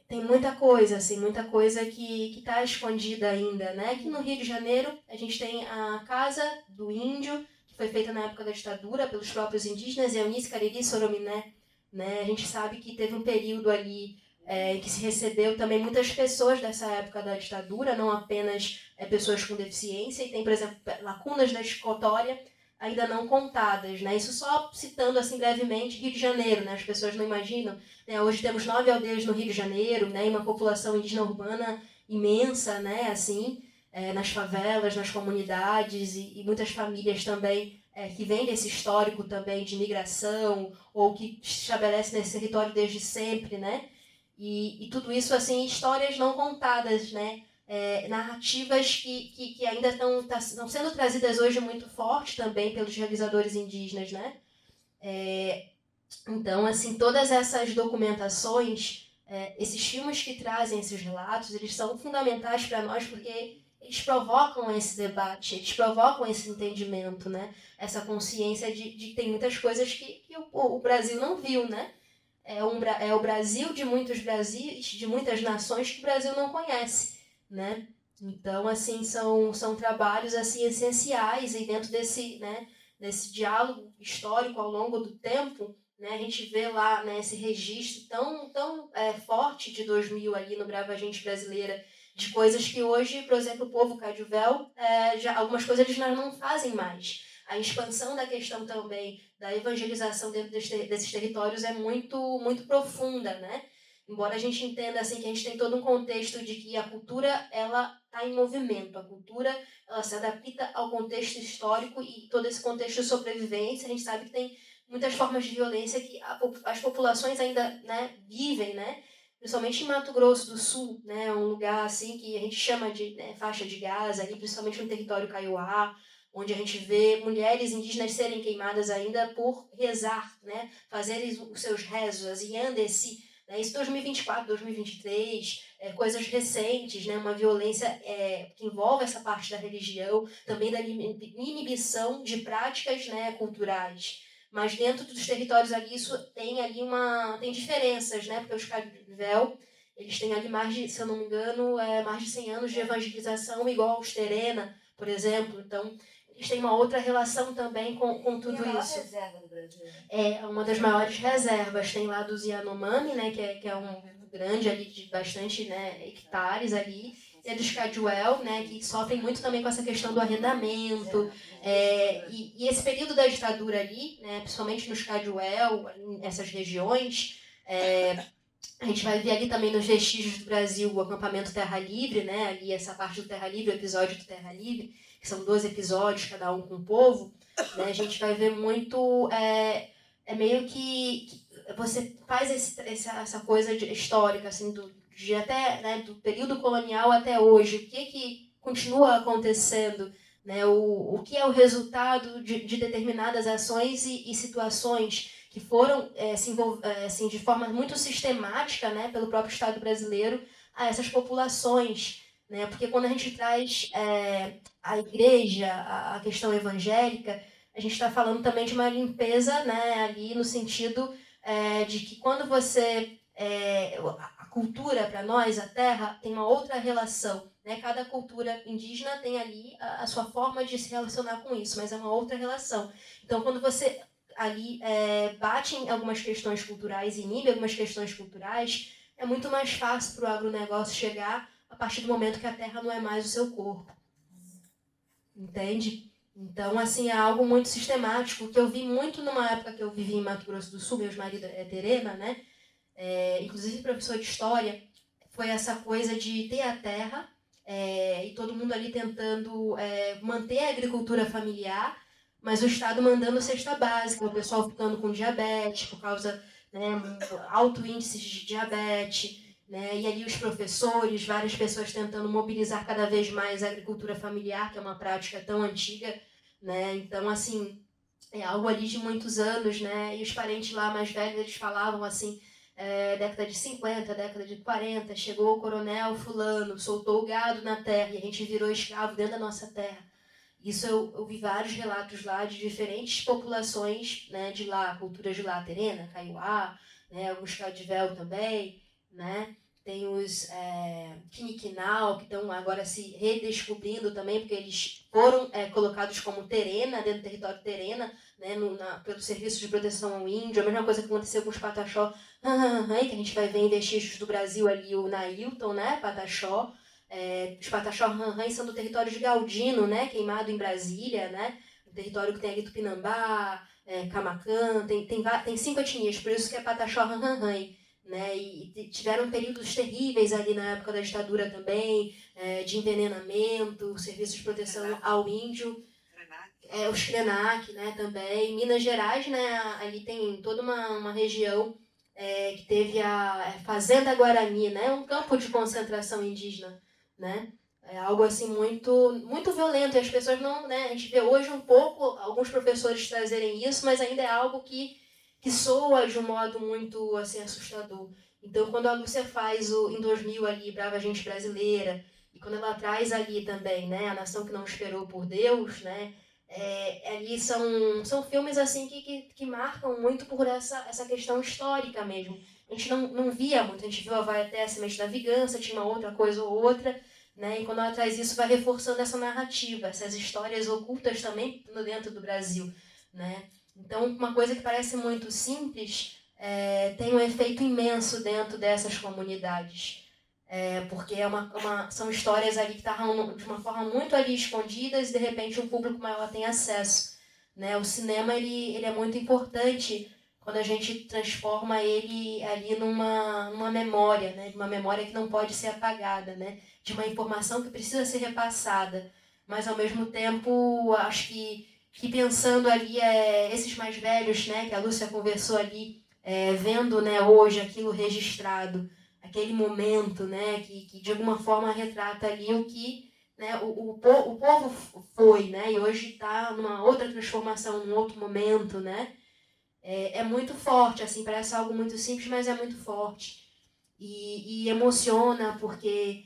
Tem muita coisa, assim, muita coisa que está escondida ainda, né? Aqui no Rio de Janeiro, a gente tem a Casa do Índio, que foi feita na época da ditadura pelos próprios indígenas, e a Eunice Cariri Sorominé, né? A gente sabe que teve um período ali em que se recebeu também muitas pessoas dessa época da ditadura, não apenas pessoas com deficiência, e tem, por exemplo, lacunas da escotória ainda não contadas, né? Isso só citando assim brevemente Rio de Janeiro, né? As pessoas não imaginam, né? Hoje temos 9 aldeias no Rio de Janeiro, né? E uma população indígena urbana imensa, né? Assim, nas favelas, nas comunidades e muitas famílias também que vêm desse histórico também de migração ou que se estabelece nesse território desde sempre, né? E tudo isso assim, histórias não contadas, né? Narrativas que ainda estão sendo trazidas hoje muito forte também pelos realizadores indígenas, né? Então, assim, todas essas documentações, esses filmes que trazem esses relatos, eles são fundamentais para nós porque eles provocam esse debate, eles provocam esse entendimento, né? Essa consciência de que tem muitas coisas que o Brasil não viu, né? É o Brasil de muitos Brasis, de muitas nações que o Brasil não conhece, né? Então, assim, são trabalhos assim essenciais e dentro desse, né, desse diálogo histórico ao longo do tempo, né, a gente vê lá, né, esse registro tão forte de 2000 ali no Brava Gente Brasileira, de coisas que hoje, por exemplo, o povo Cadiuvel, algumas coisas eles não fazem mais. A expansão da questão também da evangelização dentro desses territórios é muito, muito profunda, né? Embora a gente entenda assim, que a gente tem todo um contexto de que a cultura ela está em movimento, a cultura ela se adapta ao contexto histórico e todo esse contexto de sobrevivência, a gente sabe que tem muitas formas de violência que as populações ainda, né, vivem, né? Principalmente em Mato Grosso do Sul, né, um lugar assim que a gente chama de, né, faixa de Gaza, ali, principalmente no território Kaiowá, onde a gente vê mulheres indígenas serem queimadas ainda por rezar, né, fazerem os seus rezos, as Yandesi, né, isso 2024, 2023, coisas recentes, né, uma violência que envolve essa parte da religião, também da inibição de práticas, né, culturais. Mas dentro dos territórios ali, isso tem ali tem diferenças, né? Porque os Cadiuvel, eles têm ali mais de, se eu não me engano, mais de 100 anos de evangelização, igual aos Terena, por exemplo. Então, eles têm uma outra relação também com tudo isso. É a maior
reserva do Brasil.
É uma das maiores reservas. Tem lá dos Yanomami, né, que é um grande ali, de bastante, né, hectares ali. E a dos Caduel, né, que sofrem muito também com essa questão do arrendamento. E esse período da ditadura ali, né, principalmente nos Caduel, nessas regiões, a gente vai ver ali também nos vestígios do Brasil o acampamento Terra Livre, né, ali essa parte do Terra Livre, o episódio do Terra Livre, que são 12 episódios, cada um com um povo, né, a gente vai ver muito, meio que você faz essa coisa histórica, assim, de até, né, do período colonial até hoje, o que continua acontecendo, né, o que é o resultado de determinadas ações e situações que foram assim, de forma muito sistemática, né, pelo próprio Estado brasileiro a essas populações, né, porque quando a gente traz a igreja, a questão evangélica, a gente está falando também de uma limpeza, né, ali no sentido de que quando você a cultura para nós, a terra, tem uma outra relação, né? Cada cultura indígena tem ali a sua forma de se relacionar com isso, mas é uma outra relação. Então, quando você ali bate em algumas questões culturais e inibe algumas questões culturais, é muito mais fácil para o agronegócio chegar a partir do momento que a terra não é mais o seu corpo. Entende? Então, assim, é algo muito sistemático, que eu vi muito numa época que eu vivi em Mato Grosso do Sul, meu marido é Terena, né? Inclusive professor de história, foi essa coisa de ter a terra e todo mundo ali tentando manter a agricultura familiar, mas o Estado mandando cesta básica, o pessoal ficando com diabetes, por causa, né, alto índice de diabetes, né, e ali os professores, várias pessoas tentando mobilizar cada vez mais a agricultura familiar, que é uma prática tão antiga, né, então, assim, é algo ali de muitos anos, né, e os parentes lá mais velhos, eles falavam assim, década de 50, década de 40, chegou o coronel fulano, soltou o gado na terra e a gente virou escravo dentro da nossa terra. Isso eu vi vários relatos lá de diferentes populações, né, de lá, culturas de lá, Terena, Kaiowá, né, alguns Cadivel também, né, tem os Quiniquinal, que estão agora se redescobrindo também, porque eles foram colocados como Terena, dentro do território Terena, né, pelo Serviço de Proteção ao Índio, a mesma coisa que aconteceu com os Pataxó, que a gente vai ver em vestígios do Brasil ali, o Nailton, né, Pataxó, os Pataxó são do território de Galdino, né, queimado em Brasília, né, o território que tem ali Tupinambá, Camacan, tem 5 etnias, por isso que é Pataxó né, e tiveram períodos terríveis ali na época da ditadura também, de envenenamento, serviços de proteção ao índio, os Krenak, né, também. Minas Gerais, né, ali tem toda uma região que teve a Fazenda Guarani, né, um campo de concentração indígena, né, algo assim muito, muito violento, e as pessoas não, né, a gente vê hoje um pouco alguns professores trazerem isso, mas ainda é algo que soa de um modo muito assim, assustador. Então, quando a Lúcia faz em 2000 ali, Brava Gente Brasileira, e quando ela traz ali também, né, A Nação que Não Esperou por Deus, né, ali são filmes assim que marcam muito por essa questão histórica mesmo. A gente não via muito, a gente viu a Vai até a Semente da Vingança, tinha uma outra coisa ou outra, né, e quando ela traz isso, vai reforçando essa narrativa, essas histórias ocultas também dentro do Brasil, né. Então, uma coisa que parece muito simples tem um efeito imenso dentro dessas comunidades. Porque são histórias ali que estavam de uma forma muito ali escondidas e, de repente, um público maior tem acesso. Né? O cinema ele é muito importante quando a gente transforma ele ali numa memória, né? Uma memória que não pode ser apagada, né? De uma informação que precisa ser repassada. Mas, ao mesmo tempo, acho que pensando ali esses mais velhos, né, que a Lúcia conversou ali, vendo, né, hoje aquilo registrado, aquele momento, né, que de alguma forma retrata ali o que, né, o povo foi, né, e hoje está numa outra transformação, num outro momento, né, é muito forte, assim, parece algo muito simples, mas é muito forte e emociona porque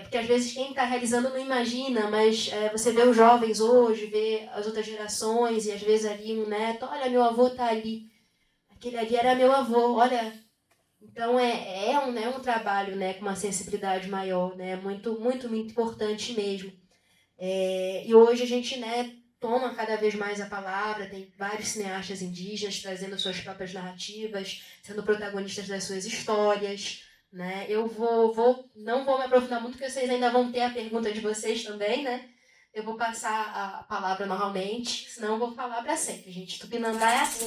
porque às vezes quem está realizando não imagina, mas você vê os jovens hoje, vê as outras gerações, e às vezes ali um neto, olha, meu avô está ali, aquele ali era meu avô, olha. Então é um trabalho, né, com uma sensibilidade maior, né, muito, muito, muito importante mesmo. E hoje a gente, né, toma cada vez mais a palavra, tem vários cineastas indígenas trazendo suas próprias narrativas, sendo protagonistas das suas histórias, né? Eu não vou me aprofundar muito, porque vocês ainda vão ter a pergunta de vocês também, né? Eu vou passar a palavra normalmente, senão eu vou falar para sempre, gente. Tupinambá é assim.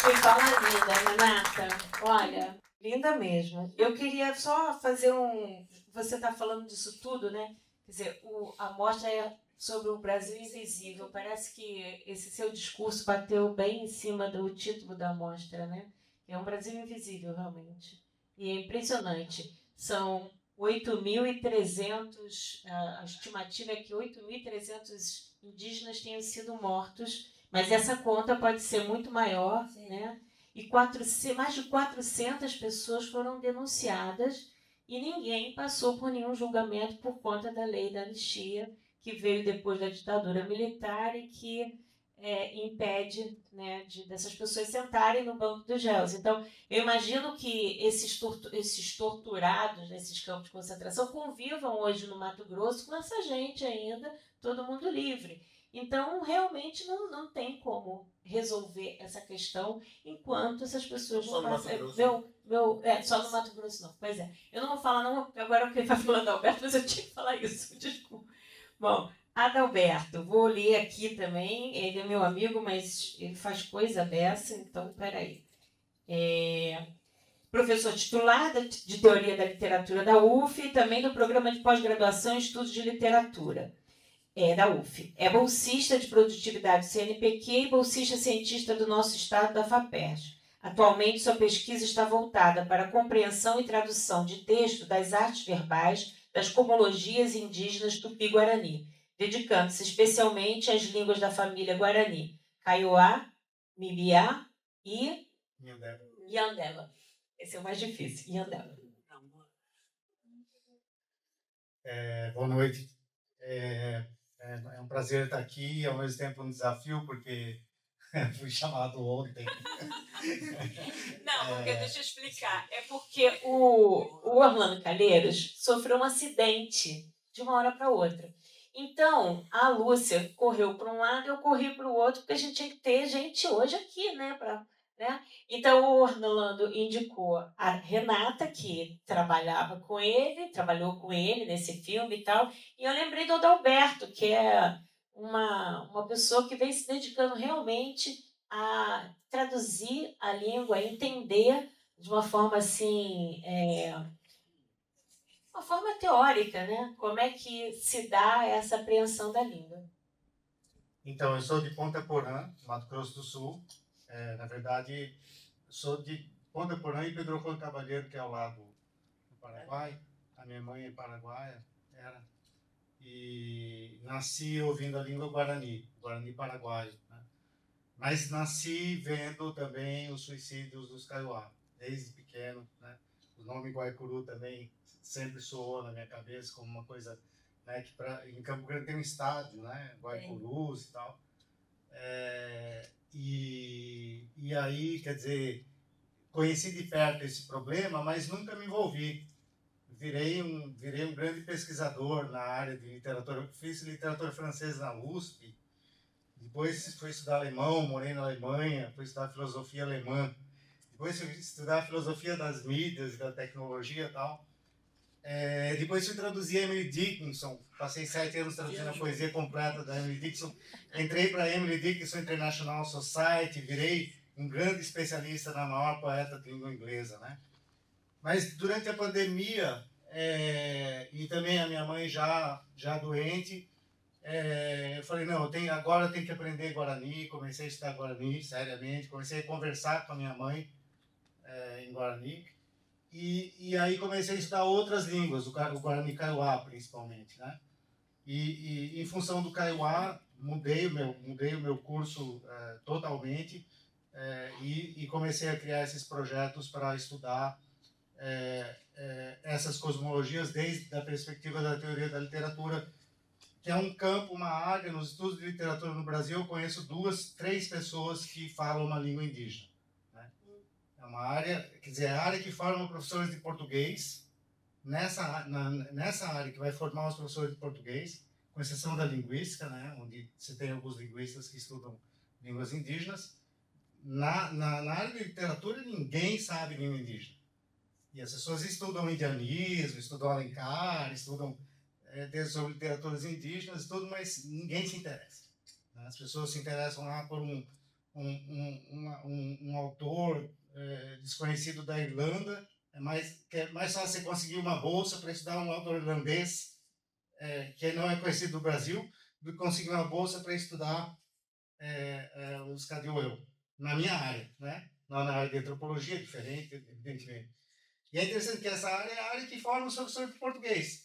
Que fala linda, Renata. Olha, linda mesmo. Eu queria só fazer Você está falando disso tudo, né? Quer dizer, a mostra é sobre o Brasil Invisível. Parece que esse seu discurso bateu bem em cima do título da mostra, né? É um Brasil Invisível, realmente. E é impressionante. São 8.300, a estimativa é que 8.300 indígenas tenham sido mortos, mas essa conta pode ser muito maior, né? E mais de 400 pessoas foram denunciadas e ninguém passou por nenhum julgamento por conta da lei da anistia, que veio depois da ditadura militar e que impede, né, dessas pessoas sentarem no banco dos réus. Então, eu imagino que esses torturados nesses campos de concentração convivam hoje no Mato Grosso com essa gente ainda, todo mundo livre. Então, realmente não tem como resolver essa questão enquanto essas pessoas não passam. Só no Mato Grosso não. Pois é. Eu não vou falar, não, agora eu estava falando Alberto, mas eu tinha que falar isso, desculpa. Bom, Adalberto, vou ler aqui também. Ele é meu amigo, mas ele faz coisa dessa, então, peraí. Professor titular de Teoria da Literatura da UF e também do Programa de Pós-Graduação em Estudos de Literatura. Da UF. É bolsista de produtividade do CNPq e bolsista cientista do nosso estado da FAPERJ. Atualmente, sua pesquisa está voltada para a compreensão e tradução de texto das artes verbais das cosmologias indígenas Tupi-Guarani, dedicando-se especialmente às línguas da família Guarani, Kaiowá, Mibiá e Yandela. Esse é o mais difícil, Yandela.
Boa noite. É um prazer estar aqui e ao mesmo tempo um desafio, porque fui chamado ontem.
Não, porque deixa eu explicar. É porque o Orlando Calheiros sofreu um acidente de uma hora para outra. Então, a Lúcia correu para um lado e eu corri para o outro, porque a gente tinha que ter gente hoje aqui, né? Então, o Orlando indicou a Renata, que trabalhou com ele nesse filme e tal. E eu lembrei do Adalberto, que é uma pessoa que vem se dedicando realmente a traduzir a língua, a entender de uma forma assim, uma forma teórica, né? Como é que se dá essa apreensão da língua.
Então, eu sou de Ponta Porã, Mato Grosso do Sul. Na verdade, sou de Ponta Porã e Pedro Juan Cavalheiro, que é ao lado do Paraguai. A minha mãe é paraguaia, e nasci ouvindo a língua Guarani paraguaio, né? Mas nasci vendo também os suicídios dos Kaiowá, desde pequeno, né? O nome Guaicuru também sempre soou na minha cabeça como uma coisa, né, que em Campo Grande tem um estádio, né? Guaicurus e tal. E aí, quer dizer, conheci de perto esse problema, mas nunca me envolvi. Virei um grande pesquisador na área de literatura. Eu fiz literatura francesa na USP, depois fui estudar alemão, morei na Alemanha, fui estudar filosofia alemã, depois fui estudar filosofia das mídias e da tecnologia e tal. Depois fui traduzir Emily Dickinson, passei 7 anos traduzindo a poesia completa da Emily Dickinson. Entrei para a Emily Dickinson International Society, virei um grande especialista na maior poeta de língua inglesa, né? Mas durante a pandemia, e também a minha mãe já doente, eu falei, não, agora eu tenho que aprender Guarani. Comecei a estudar Guarani, seriamente. Comecei a conversar com a minha mãe em Guarani. E aí comecei a estudar outras línguas, o Guarani Kaiowá, principalmente, né? E em função do Kaiowá, mudei o meu curso totalmente e comecei a criar esses projetos para estudar essas cosmologias desde a perspectiva da teoria da literatura, que é um campo, uma área, nos estudos de literatura no Brasil, eu conheço 2, 3 pessoas que falam uma língua indígena. Né? É uma área, quer dizer, é a área que forma professores de português, nessa área que vai formar os professores de português, com exceção da linguística, né? Onde você tem alguns linguistas que estudam línguas indígenas. Na área de literatura, ninguém sabe língua indígena. E as pessoas estudam indianismo, estudam Alencar, estudam sobre literaturas indígenas e tudo, mas ninguém se interessa. Né? As pessoas se interessam lá por um autor desconhecido da Irlanda. É mais fácil você conseguir uma bolsa para estudar um autor irlandês que não é conhecido do Brasil, do que conseguir uma bolsa para estudar os Kadiueu, na minha área, né? Não na área de antropologia, diferente, evidentemente. E é interessante que essa área é a área que forma os professores de português,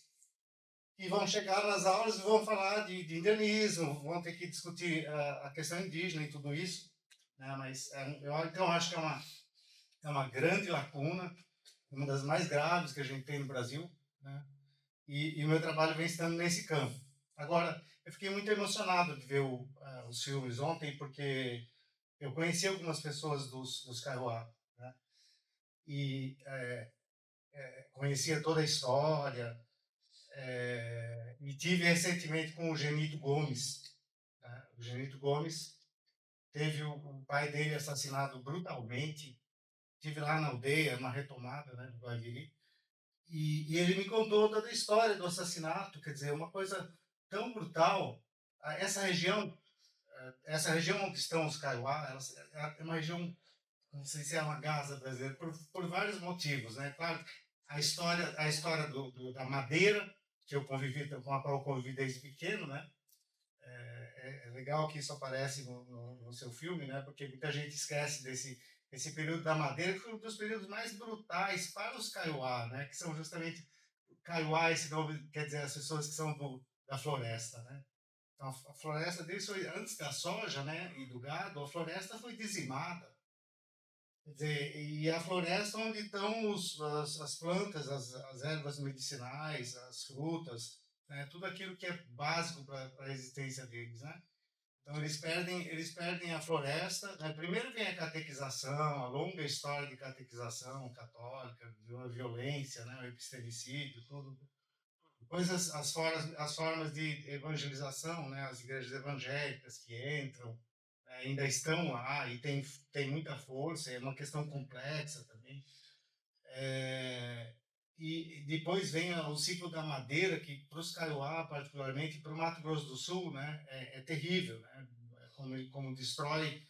que vão chegar nas aulas e vão falar de indianismo, vão ter que discutir a questão indígena e tudo isso, né? Mas então acho que é uma grande lacuna, uma das mais graves que a gente tem no Brasil, né? E o meu trabalho vem estando nesse campo. Agora, eu fiquei muito emocionado de ver os filmes ontem, porque eu conheci algumas pessoas dos Kaiowá, né? E conhecia toda a história, e tive recentemente com o Genito Gomes. Né? O Genito Gomes teve o pai dele assassinado brutalmente. Estive lá na aldeia, uma retomada, né, do Guaviri, e ele me contou toda a história do assassinato, quer dizer, uma coisa tão brutal. Essa região onde estão os Kaiowá, é uma região, não sei se é uma Gaza brasileira, por vários motivos, né? Claro, a história da madeira, que eu convivi, com a qual eu convivi desde pequeno, né? É legal que isso aparece no seu filme, né? Porque muita gente esquece desse período da madeira, que foi um dos períodos mais brutais para os Kaiowá, né? Que são justamente Kaiowá, esse nome quer dizer as pessoas que são da floresta, né? Então, a floresta deles foi, antes da soja, né, e do gado, a floresta foi dizimada. Quer dizer, e a floresta onde estão as plantas, as ervas medicinais, as frutas, né, tudo aquilo que é básico para a existência deles, né? Então, eles perdem a floresta, né? Primeiro vem a catequização, a longa história de catequização católica, de uma violência, né, o epistemicídio, tudo. Depois as formas de evangelização, né, as igrejas evangélicas que entram, ainda estão lá e tem muita força, é uma questão complexa também. E depois vem o ciclo da madeira, que para os Kaiowá, particularmente, para o Mato Grosso do Sul, né, é terrível, né, como destrói,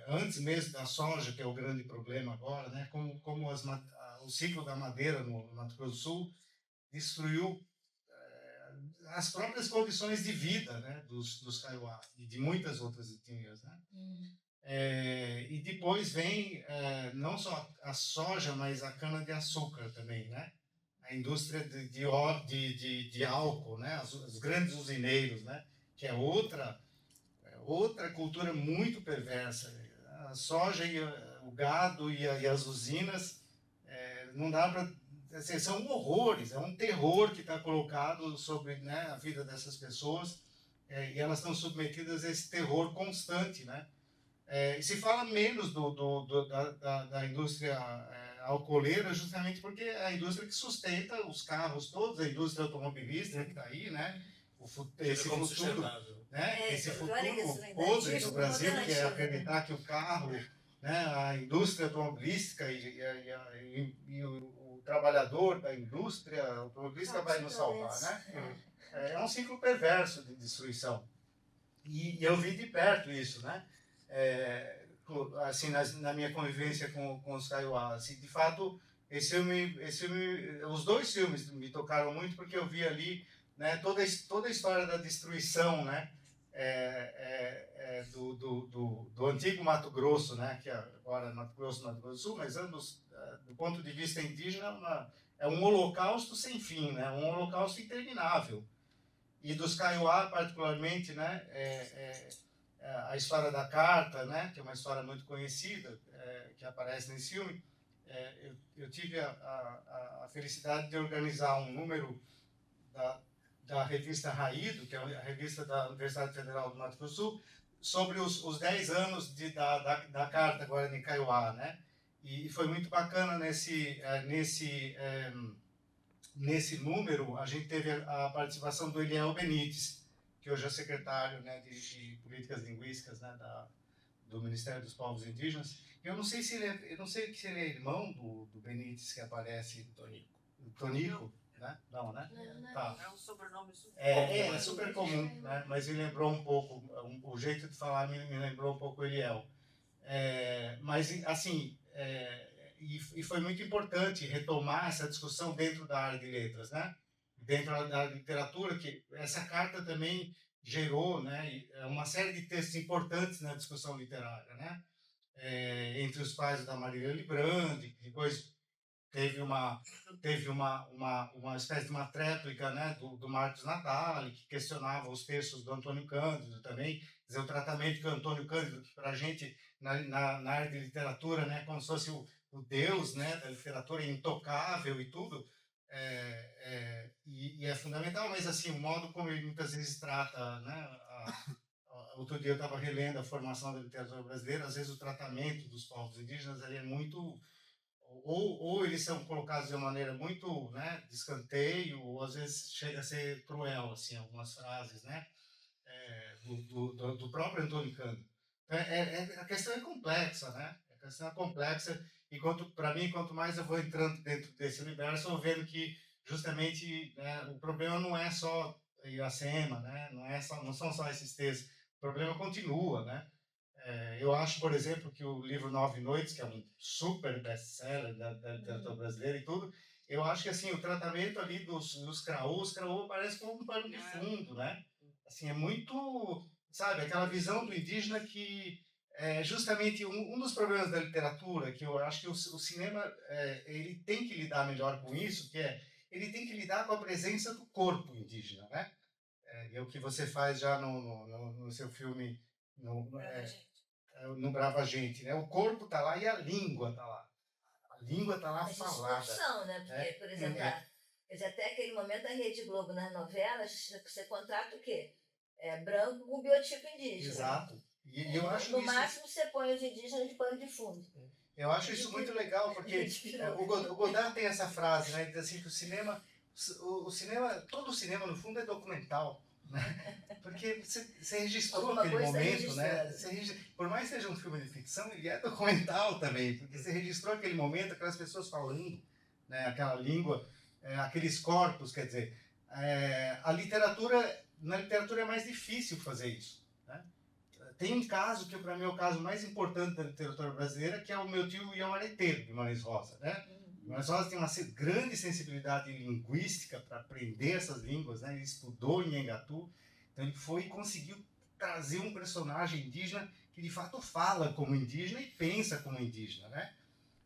antes mesmo da soja, que é o grande problema agora, né, como o ciclo da madeira no Mato Grosso do Sul destruiu as próprias condições de vida, né, dos Kaiowá e de muitas outras etnias, né? E depois vem não só a soja, mas a cana-de-açúcar também, né? A indústria de álcool, né? Os grandes usineiros, né? Que é outra cultura muito perversa. A soja e o gado e as usinas, não dá para... Assim, são horrores, é um terror que está colocado sobre, né, a vida dessas pessoas, e elas estão submetidas a esse terror constante, né? E se fala menos da indústria alcooleira, justamente porque é a indústria que sustenta os carros todos, a indústria automobilística que está aí, né? Esse futuro, né? Esse futuro podre do Brasil, que é acreditar que o carro, né, a indústria automobilística e o trabalhador da indústria automobilística vai nos salvar, né? É um ciclo perverso de destruição. E eu vi de perto isso, né? Assim, na minha convivência com os Kaiowá, assim, de fato, esse filme, os dois filmes me tocaram muito, porque eu vi ali, né, toda a história da destruição, né, do antigo Mato Grosso, né, que agora é Mato Grosso do Sul, mas ambos, do ponto de vista indígena, é um holocausto sem fim, né, um holocausto interminável. E dos Kaiowá, particularmente, né, a história da carta, né, que é uma história muito conhecida, que aparece nesse filme. Eu tive a felicidade de organizar um número da revista Raído, que é a revista da Universidade Federal do Mato Grosso do Sul, sobre os 10 anos da Carta Guarani Kaiowá, né? E foi muito bacana nesse número, a gente teve a participação do Eliel Benites, que hoje é secretário, né, de Políticas Linguísticas, né, do Ministério dos Povos Indígenas. Eu não sei se ele é irmão do Benites que aparece, Tonico, né? Não, né?
Não.
Tá.
É um sobrenome super
É super comum, né? Mas me lembrou um pouco, o jeito de falar me lembrou um pouco o Eliel. Mas, assim, e foi muito importante retomar essa discussão dentro da área de letras, né? Dentro da literatura, que essa carta também gerou, né, uma série de textos importantes na discussão literária, né? Entre os pais da Marília Librandi, depois teve uma espécie de uma tréplica, né, do Marcos Natali, que questionava os textos do Antônio Cândido também, quer dizer, o tratamento que o Antônio Cândido, que para a gente, na área de literatura, né, como se fosse o deus, né, da literatura, intocável e tudo, e é fundamental, mas assim, o modo como ele muitas vezes trata, né, outro dia eu estava relendo a formação da literatura brasileira, às vezes o tratamento dos povos indígenas ali é muito... Ou eles são colocados de uma maneira muito, né, de escanteio, ou às vezes chega a ser cruel, assim, algumas frases, né, do próprio Antônio Cândido. A questão é complexa, né? A questão é complexa, e para mim, quanto mais eu vou entrando dentro desse universo, eu vou vendo que justamente, né, o problema não é só Iracema, né? Não são só esses textos, o problema continua, né? Eu acho, por exemplo, que o livro 9 Noites, que é um super best-seller da literatura brasileira e tudo, eu acho que assim, o tratamento ali dos craôs parece como um pano de fundo, né? Assim, é muito, sabe, aquela visão do indígena que é justamente um dos problemas da literatura, que eu acho que o cinema ele tem que lidar melhor com isso, que ele tem que lidar com a presença do corpo indígena, né? É o que você faz já no seu filme no Brava Gente, né? O corpo está lá e a língua está lá. A língua está lá falada.
Discussão, né? Porque, por exemplo, quer dizer, até aquele momento da Rede Globo nas novelas, você contrata o quê? Branco com biotipo indígena.
Exato. E eu acho
no
isso...
máximo você põe os indígenas de pano de fundo.
Eu acho isso muito legal, porque o Godard tem essa frase, né? Ele diz assim que todo o cinema, no fundo, é documental. Né? Porque você registrou aquele momento, né? Por mais que seja um filme de ficção, ele é documental também, porque você registrou aquele momento, aquelas pessoas falando, né? Aquela língua, aqueles corpos, quer dizer, na literatura é mais difícil fazer isso, né? Tem um caso que para mim é o caso mais importante da literatura brasileira, que é o Meu Tio Iauareteiro, de Guimarães Rosa, né? Guimarães Rosa tem uma grande sensibilidade linguística para aprender essas línguas, né? Ele estudou em Engatu, então ele foi e conseguiu trazer um personagem indígena que de fato fala como indígena e pensa como indígena, né?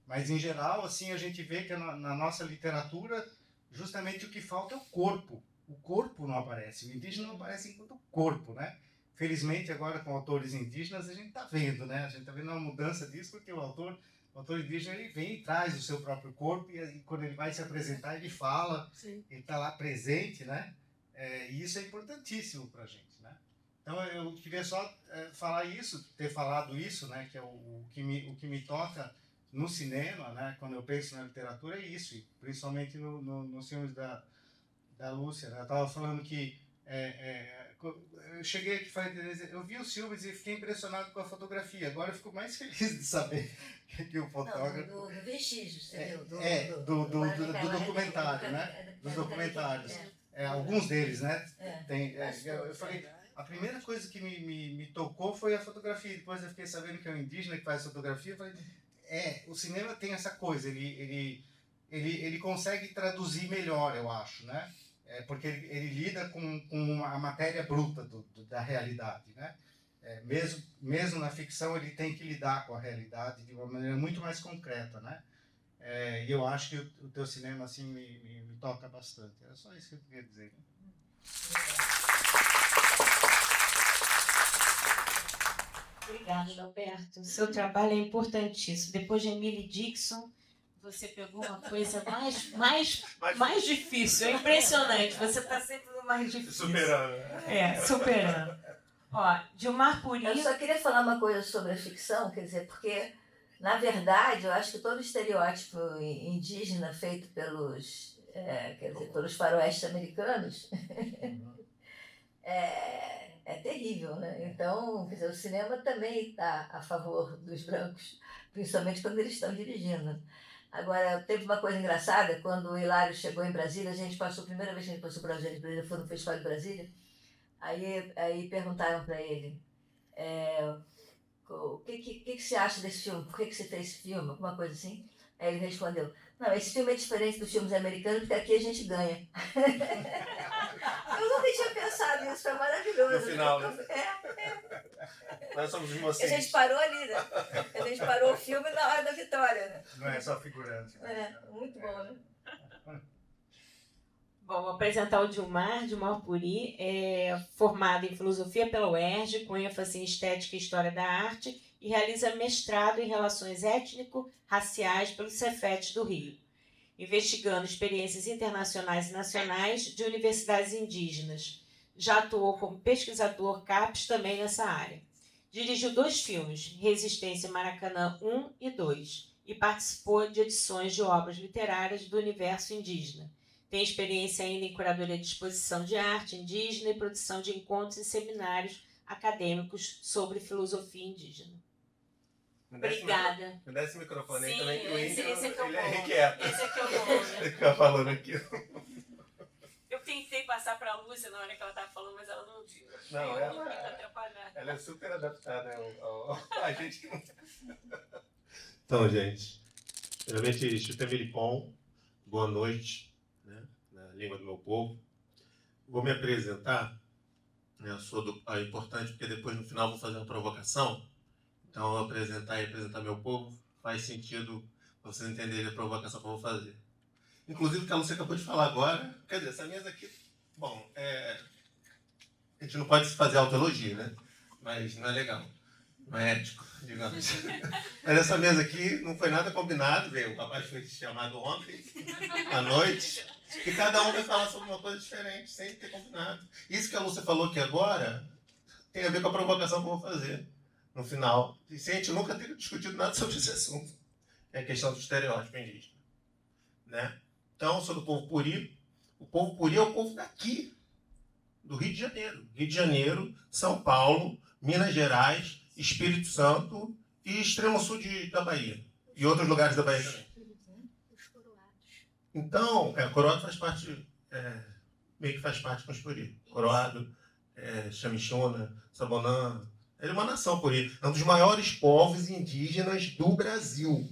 Mas em geral, assim, a gente vê que na nossa literatura justamente o que falta é o corpo. O corpo não aparece, o indígena não aparece enquanto corpo, né? Felizmente agora com autores indígenas a gente está vendo, né? A gente está vendo uma mudança disso porque o autor indígena ele vem e traz o seu próprio corpo e quando ele vai se apresentar ele fala, Sim. Ele está lá presente, né? E isso é importantíssimo para a gente, né? Então eu queria só falar isso, ter falado isso, né? Que é o que me toca no cinema, né? Quando eu penso na literatura é isso, e principalmente nos filmes da Lúcia, né? Eu estava falando que eu cheguei aqui, eu vi os filmes e fiquei impressionado com a fotografia. Agora eu fico mais feliz de saber que o fotógrafo...
Não, do vestígio, você viu?
Do documentário, né? Dos documentários. Alguns deles, né? Eu falei, a primeira coisa que me tocou foi a fotografia. Depois eu fiquei sabendo que é um indígena que faz fotografia. Eu falei, o cinema tem essa coisa, ele consegue traduzir melhor, eu acho, né? Porque ele lida com a matéria bruta da realidade, né? Mesmo na ficção ele tem que lidar com a realidade de uma maneira muito mais concreta, né? E eu acho que o teu cinema assim me toca bastante. Era só isso que eu queria dizer.
Obrigada, Alberto. O seu trabalho é importantíssimo. Depois de Emily Dixon, você pegou uma coisa mais difícil. É impressionante. Você está sempre numa mais difícil.
Superando.
Superando. Ó, Gilmar Puri...
Eu só queria falar uma coisa sobre a ficção, quer dizer, porque, na verdade, eu acho que todo estereótipo indígena feito pelos, pelos faroestes americanos é terrível, né? Então, quer dizer, o cinema também está a favor dos brancos, principalmente quando eles estão dirigindo. Agora, teve uma coisa engraçada, quando o Hilário chegou em Brasília, a primeira vez que a gente passou por Brasília, foi no Festival de Brasília, aí perguntaram para ele, o que você acha desse filme? Por que você fez esse filme? Alguma coisa assim. Aí ele respondeu, não, esse filme é diferente dos filmes americanos, porque aqui a gente ganha. Eu nunca tinha pensado nisso, foi maravilhoso.
No final, né? Nós somos os mocinhos.
A gente parou ali, né? A gente parou o filme na hora da vitória, né?
Não é só figurante.
Muito bom, né?
Bom, vou apresentar o Gilmar Puri, formado em filosofia pela UERJ, com ênfase em estética e história da arte, e realiza mestrado em relações étnico-raciais pelo Cefet do Rio, investigando experiências internacionais e nacionais de universidades indígenas. Já atuou como pesquisador CAPES também nessa área. Dirigiu 2 filmes, Resistência Maracanã 1 e 2, e participou de edições de obras literárias do universo indígena. Tem experiência ainda em curadoria de exposição de arte indígena e produção de encontros e seminários acadêmicos sobre filosofia indígena. Obrigada.
Me dá esse microfone aí
Sim,
também, que o índio
esse é que
ele
eu
é
vou.
inquieto.
Esse é que eu vou, né?
Ele fica falando aqui.
Eu tentei passar para a Lúcia na hora que ela estava falando, mas ela não viu.
Não,
ela
é super adaptada a gente que não... Então, gente, primeiramente, Chutemelipom, boa noite, né, na língua do meu povo. Vou me apresentar, né, eu sou é importante porque depois no final vou fazer uma provocação. Então, eu apresentar meu povo faz sentido para vocês entenderem a provocação que eu vou fazer. Inclusive, o que a Lúcia acabou de falar agora, quer dizer, essa mesa aqui, bom, a gente não pode fazer autoelogia, né? Mas não é legal, não é ético, digamos. Mas essa mesa aqui não foi nada combinado, veio. O rapaz foi chamado ontem, à noite, e cada um vai falar sobre uma coisa diferente, sem ter combinado. Isso que a Lúcia falou aqui agora tem a ver com a provocação que eu vou fazer no final. E se a gente nunca ter discutido nada sobre esse assunto, é a questão do estereótipo indígena, né? Então, eu sou do povo Puri. O povo Puri é o povo daqui, do Rio de Janeiro. Rio de Janeiro, São Paulo, Minas Gerais, Espírito Santo e extremo sul da Bahia. E outros lugares da Bahia também. Então, Coroado faz parte, meio que faz parte com os Puri. Coroado, Xamixuna, Sabonã. Ele é uma nação Puri. É um dos maiores povos indígenas do Brasil,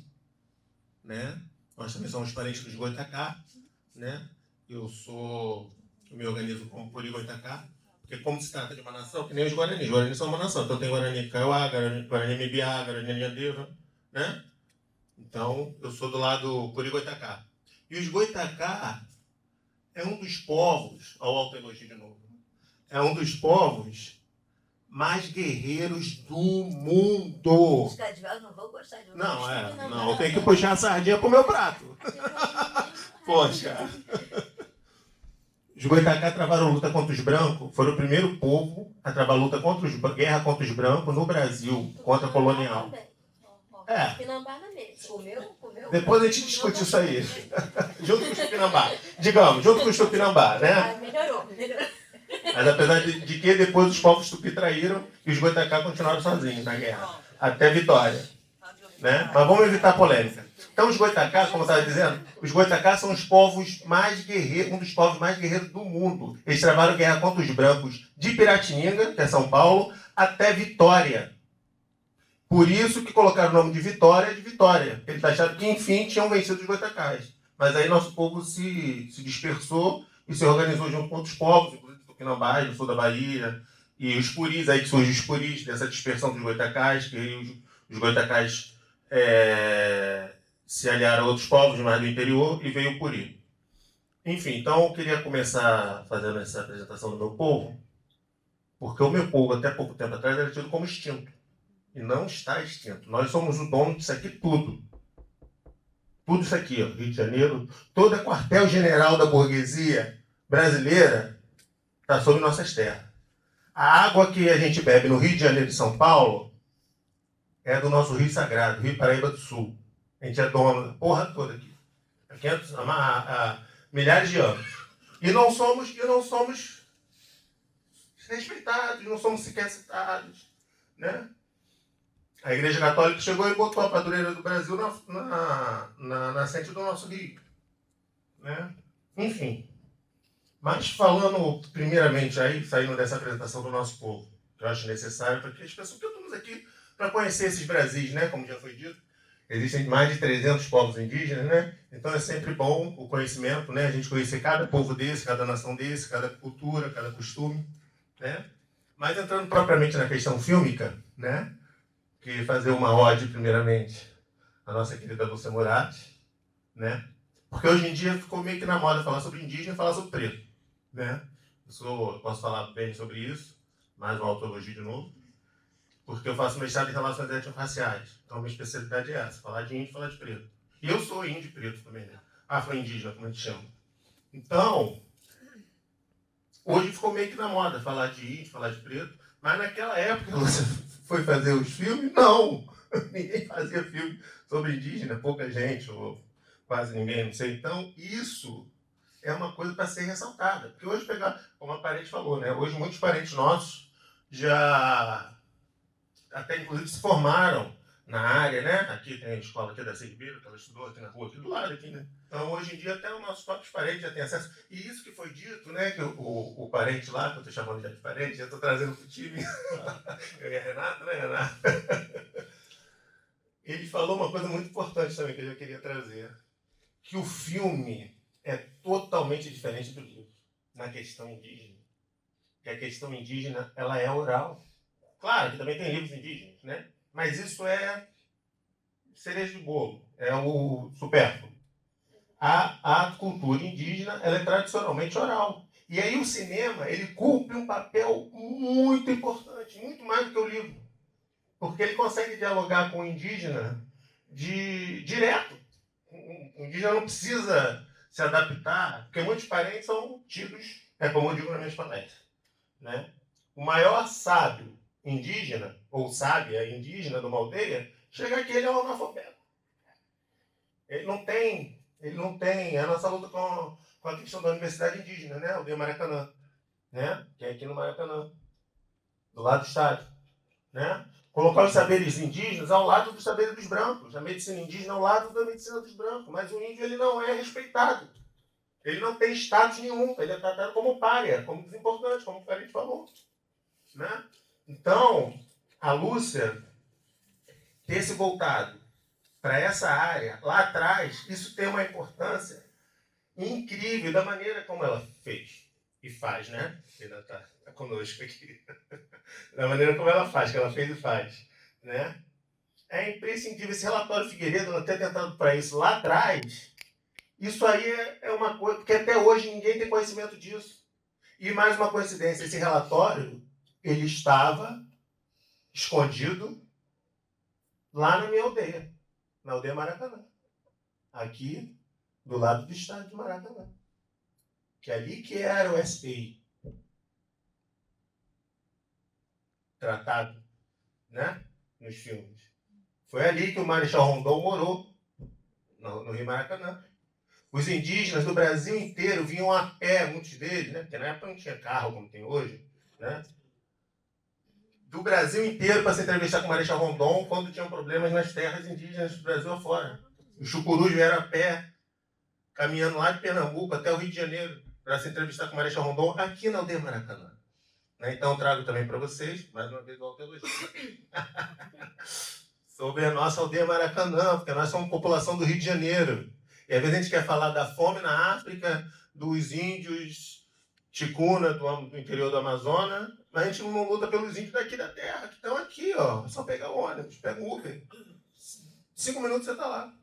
né? Nós também somos parentes dos Goitacá, né? Eu me organizo como Puri Goitacá, porque como se trata de uma nação, que nem os Guaranis são uma nação. Então tem Guarani Kaiowá, Guarani Mibiá, Guarani Nhandeira, né? Então eu sou do lado Puri Goitacá. E os Goitacá é um dos povos, ao autoelogio de novo, é um dos povos mais guerreiros do mundo.
Os cadivés não vão gostar de
Não, eu tenho que puxar a sardinha pro meu prato. Poxa. Os Goitacá travaram luta contra os brancos, foram o primeiro povo a travar luta guerra contra os brancos no Brasil, contra a colonial.
Pinambá mesmo.
Depois a gente discute isso aí. Junto com os Tupinambá. Digamos, junto com os Tupinambá, né?
Melhorou.
Mas apesar de que depois os povos Tupi traíram e os Goitacá continuaram sozinhos na guerra. Até vitória. Né? Mas vamos evitar a polêmica. Então os Goitacá, como eu estava dizendo, os Goitacá são os povos mais guerreiros, um dos povos mais guerreiros do mundo. Eles travaram guerra contra os brancos de Piratininga, que é São Paulo, até Vitória. Por isso que colocaram o nome de Vitória. Eles acharam que, enfim, tinham vencido os Goitacás. Mas aí nosso povo se dispersou e se organizou junto com outros povos, inclusive Tupinambás, no sul da Bahia, e os Puris, aí que surgem os Puris, dessa dispersão dos Goitacás, que aí os Goitacás se aliaram a outros povos mais do interior e veio o Puri. Enfim, então eu queria começar fazendo essa apresentação do meu povo, porque o meu povo, até pouco tempo atrás, era tido como extinto. E não está extinto. Nós somos o dono disso aqui tudo. Tudo isso aqui, ó, Rio de Janeiro, todo quartel-general da burguesia brasileira está sobre nossas terras. A água que a gente bebe no Rio de Janeiro e São Paulo é do nosso rio sagrado, Rio Paraíba do Sul. A gente é dono da porra toda aqui. Há milhares de anos. E não somos respeitados, não somos sequer citados, né? A Igreja Católica chegou e botou a padroeira do Brasil na nascente do nosso rio, né? Enfim. Mas falando primeiramente aí, saindo dessa apresentação do nosso povo, que eu acho necessário para que as pessoas que estamos aqui para conhecer esses Brasis, né? Como já foi dito, existem mais de 300 povos indígenas, né? Então é sempre bom o conhecimento, né? A gente conhecer cada povo desse, cada nação desse, cada cultura, cada costume, né? Mas entrando propriamente na questão fílmica, né? Que fazer uma ode primeiramente à nossa querida Lúcia Moratti, né? Porque hoje em dia ficou meio que na moda falar sobre indígena e falar sobre preto, né? Posso falar bem sobre isso, mais uma autologia de novo, porque eu faço mestrado em relações étnico-raciais. Então, minha especialidade é essa, falar de índio e falar de preto. E eu sou índio e preto também, né? Afro-indígena, como a gente chama. Então, hoje ficou meio que na moda falar de índio, falar de preto, mas naquela época você foi fazer os filmes? Não! Ninguém fazia filme sobre indígena, pouca gente, ou quase ninguém, não sei. Então, isso é uma coisa para ser ressaltada. Porque hoje, como a parente falou, né? Hoje muitos parentes nossos já até inclusive se formaram na área, né? Aqui tem a escola aqui da Ribeiro, que ela estudou aqui na rua, aqui do lado, aqui, né? Então, hoje em dia, até os nossos próprios parentes já têm acesso. E isso que foi dito, né? Que o parente lá, que eu estou chamando já de parente, já estou trazendo para o time. Eu e a Renata, né, Renata? Ele falou uma coisa muito importante também, que eu já queria trazer. Que o filme é totalmente diferente do livro, na questão indígena. Que a questão indígena, ela é oral. Claro que também tem livros indígenas, né? Mas isso é cereja de bolo, é o supérfluo. A cultura indígena, ela é tradicionalmente oral. E aí o cinema, ele cumpre um papel muito importante, muito mais do que o livro. Porque ele consegue dialogar com o indígena direto. O indígena não precisa se adaptar, porque muitos parentes são tidos, como eu digo nas minhas palestras, né? O maior sábio indígena, ou sábia indígena de uma aldeia, chega aqui, ele é um analfabeto. Ele não tem, é a nossa luta com a questão da universidade indígena, né? Aldeia Maracanã, né? Que é aqui no Maracanã, do lado do estádio, né? Colocar os saberes indígenas ao lado dos saberes dos brancos, a medicina indígena ao lado da medicina dos brancos, mas o índio ele não é respeitado. Ele não tem status nenhum, ele é tratado como pária, como desimportante, como o Felipe falou, né? Então, a Lúcia ter se voltado para essa área, lá atrás, isso tem uma importância incrível da maneira como ela fez e faz, né? Ainda está conosco aqui. Da maneira como ela faz, que ela fez e faz, né? É imprescindível. Esse relatório Figueiredo, eu até tentado para isso lá atrás, isso aí é uma coisa, porque até hoje ninguém tem conhecimento disso. E mais uma coincidência, esse relatório, ele estava escondido lá na minha aldeia, na aldeia Maracanã. Aqui, do lado do estádio de Maracanã. Que ali que era o SPI. Tratado, né? Nos filmes. Foi ali que o Marechal Rondon morou, no Rio Maracanã. Os indígenas do Brasil inteiro vinham a pé, muitos deles, né? Porque na época não tinha carro como tem hoje, né? Do Brasil inteiro para se entrevistar com o Marechal Rondon quando tinham problemas nas terras indígenas do Brasil afora. Os chucurus vieram a pé, caminhando lá de Pernambuco até o Rio de Janeiro para se entrevistar com o Marechal Rondon aqui na aldeia Maracanã. Então eu trago também para vocês, mais uma vez, o autoelogia, sobre a nossa aldeia Maracanã, porque nós somos população do Rio de Janeiro. E às vezes a gente quer falar da fome na África, dos índios ticuna do interior do Amazonas, mas a gente não luta pelos índios daqui da terra, que estão aqui, ó. É só pegar o ônibus, pega o Uber. 5 minutos você está lá.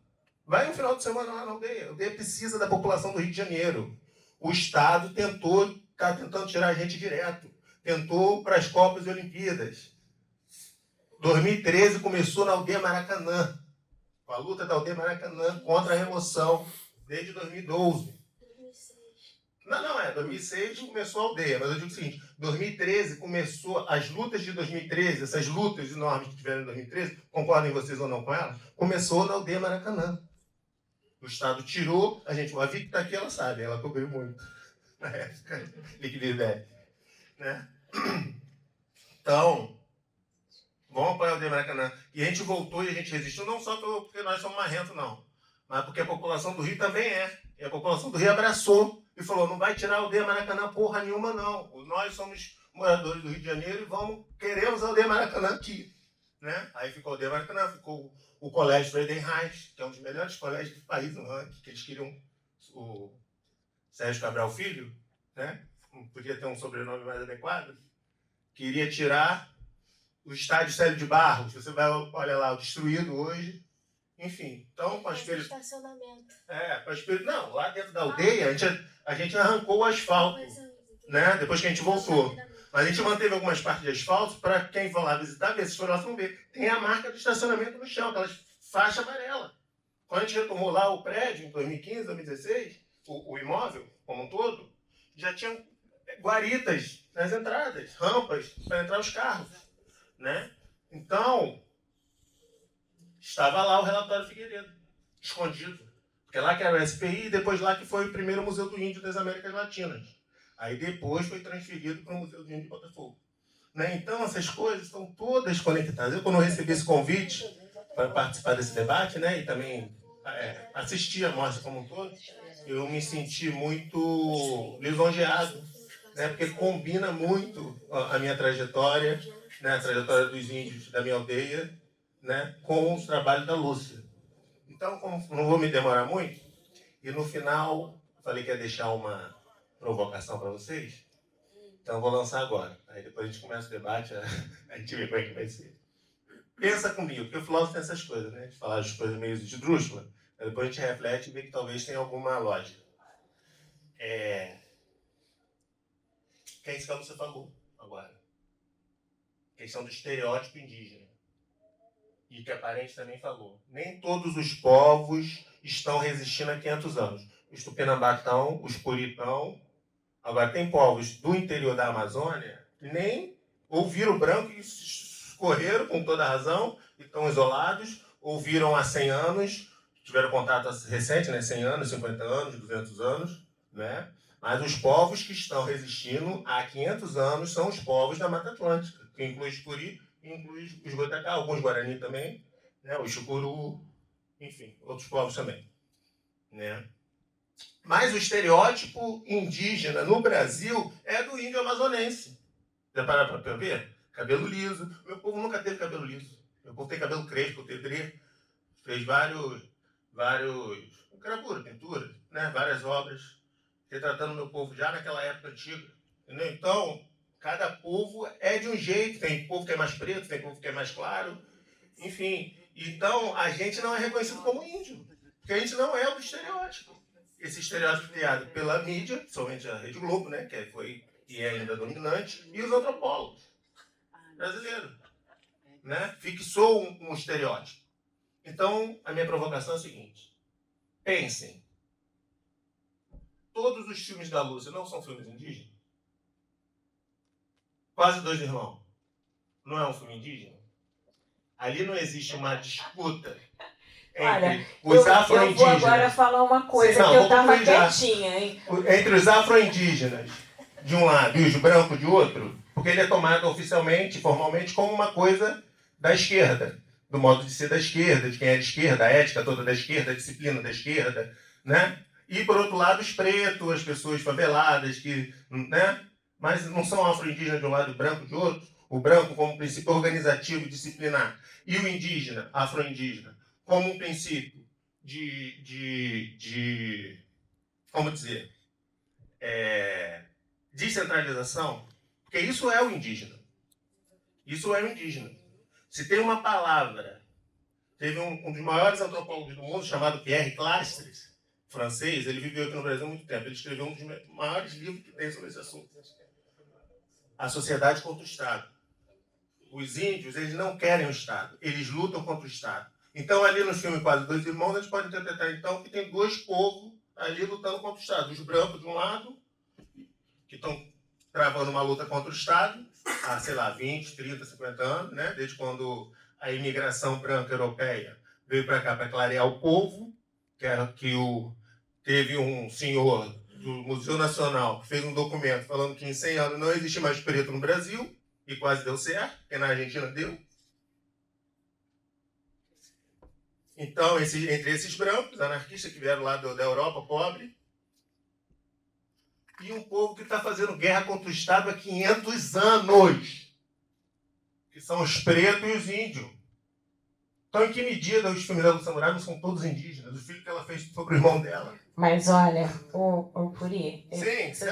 Vai um final de semana lá na aldeia. A aldeia precisa da população do Rio de Janeiro. O Estado está tentando tirar a gente direto. Tentou para as Copas e Olimpíadas. 2013 começou na aldeia Maracanã. Com a luta da aldeia Maracanã contra a remoção, desde 2012. Não, 2006 começou a aldeia, mas eu digo o seguinte, 2013 começou, as lutas de 2013, essas lutas enormes que tiveram em 2013, concordem vocês ou não com ela, começou na aldeia Maracanã. O Estado tirou, a Vicky está aqui, ela sabe, ela cobriu muito na época, Liquidez, né? Então, vamos apoiar a aldeia Maracanã. E a gente voltou e a gente resistiu, não só porque nós somos marrentos, não, mas porque a população do Rio também é. E a população do Rio abraçou e falou, não vai tirar a aldeia Maracanã porra nenhuma, não. Nós somos moradores do Rio de Janeiro e queremos a aldeia Maracanã aqui. Né? Aí ficou a aldeia Maracanã, ficou o Colégio Friedenreich, que é um dos melhores colégios do país no ranking, que eles queriam o Sérgio Cabral Filho, né? Podia ter um sobrenome mais adequado, queria tirar o estádio Célio de Barros, você vai, olha lá, destruído hoje. Enfim, então com as
estacionamento.
Não, lá dentro da aldeia a gente arrancou o asfalto, né? Depois que a gente voltou. Mas a gente manteve algumas partes de asfalto para quem for lá visitar, ver, se for lá, vão ver. Tem a marca do estacionamento no chão, aquelas faixa amarela. Quando a gente retomou lá o prédio, em 2015, 2016, o imóvel como um todo, já tinham guaritas nas entradas, rampas para entrar os carros, né? Então, estava lá o relatório Figueiredo, escondido. Porque lá que era o SPI e depois lá que foi o primeiro Museu do Índio das Américas Latinas. Aí depois foi transferido para o Museu do Índio de Botafogo. Né? Então essas coisas estão todas conectadas. Eu, quando eu recebi esse convite para participar desse debate, né, e também assistir a mostra como um todo, eu me senti muito lisonjeado, né, porque combina muito a minha trajetória, né, a trajetória dos índios da minha aldeia, né, com os trabalhos da Lúcia. Então, como não vou me demorar muito, e no final falei que ia deixar uma provocação para vocês, então vou lançar agora. Aí depois a gente começa o debate, a gente vê como é que vai ser. Pensa comigo, porque o filósofo tem essas coisas, né, de falar as coisas meio esdrúxulas, depois a gente reflete e vê que talvez tenha alguma lógica. Que é isso que a Lúcia falou agora. Questão do estereótipo indígena. E que a Parente também falou. Nem todos os povos estão resistindo há 500 anos. Os Tupinambá estão, os Puri estão. Agora, tem povos do interior da Amazônia que nem ouviram o branco e correram com toda a razão, e estão isolados, ouviram há 100 anos, tiveram contato recente, né, 100 anos, 50 anos, 200 anos, né? Mas os povos que estão resistindo há 500 anos são os povos da Mata Atlântica, que inclui os Puri, inclui os Goitacá, alguns Guarani também, né, os Chucuru, enfim, outros povos também, né? Mas o estereótipo indígena no Brasil é do índio amazonense. Já pararam para ver? Cabelo liso. Meu povo nunca teve cabelo liso. Meu povo tem cabelo crespo, pedreiro. Fez vários gravura, pintura, né? Várias obras, retratando meu povo já naquela época antiga. Entendeu? Então, cada povo é de um jeito. Tem povo que é mais preto, tem povo que é mais claro. Enfim, então a gente não é reconhecido como índio. Porque a gente não é o estereótipo. Esse estereótipo criado pela mídia, principalmente a Rede Globo, né, que foi e é ainda dominante, e os antropólogos brasileiros, né, fixou um estereótipo. Então, a minha provocação é a seguinte: pensem, todos os filmes da Lúcia não são filmes indígenas? Quase Dois Irmãos não é um filme indígena? Ali não existe uma disputa entre os afro-indígenas.
Eu vou agora falar uma coisa. Sim, não, que eu estava quietinha, hein?
Entre os afro-indígenas de um lado e os brancos de outro, porque ele é tomado oficialmente, formalmente, como uma coisa da esquerda, do modo de ser da esquerda, de quem é de esquerda, a ética toda da esquerda, a disciplina da esquerda, né? E, por outro lado, os pretos, as pessoas faveladas, que, né? Mas não são afro-indígenas de um lado e branco de outro. O branco como princípio organizativo e disciplinar. E o indígena, afro-indígena, como um princípio como dizer, descentralização, porque isso é o indígena. Isso é o indígena. Se tem uma palavra, teve um dos maiores antropólogos do mundo, chamado Pierre Clastres, francês, ele viveu aqui no Brasil há muito tempo, ele escreveu um dos maiores livros que tem sobre esse assunto. A Sociedade contra o Estado. Os índios, eles não querem o Estado, eles lutam contra o Estado. Então, ali no filme Quase Dois Irmãos, a gente pode interpretar, então, que tem dois povos ali lutando contra o Estado. Os brancos de um lado que estão travando uma luta contra o Estado há, sei lá, 20, 30, 50 anos, né? Desde quando a imigração branca europeia veio para cá para clarear o povo, teve um senhor do Museu Nacional que fez um documento falando que em 100 anos não existe mais preto no Brasil, e quase deu certo, porque na Argentina deu. Então, entre esses brancos, anarquistas que vieram lá da Europa, pobre, e um povo que está fazendo guerra contra o Estado há 500 anos, que são os pretos e os índios. Então, em que medida os filmes da Samurai não são todos indígenas? O filho que ela fez sobre o irmão dela.
Mas olha, o Puri...
Sim,
se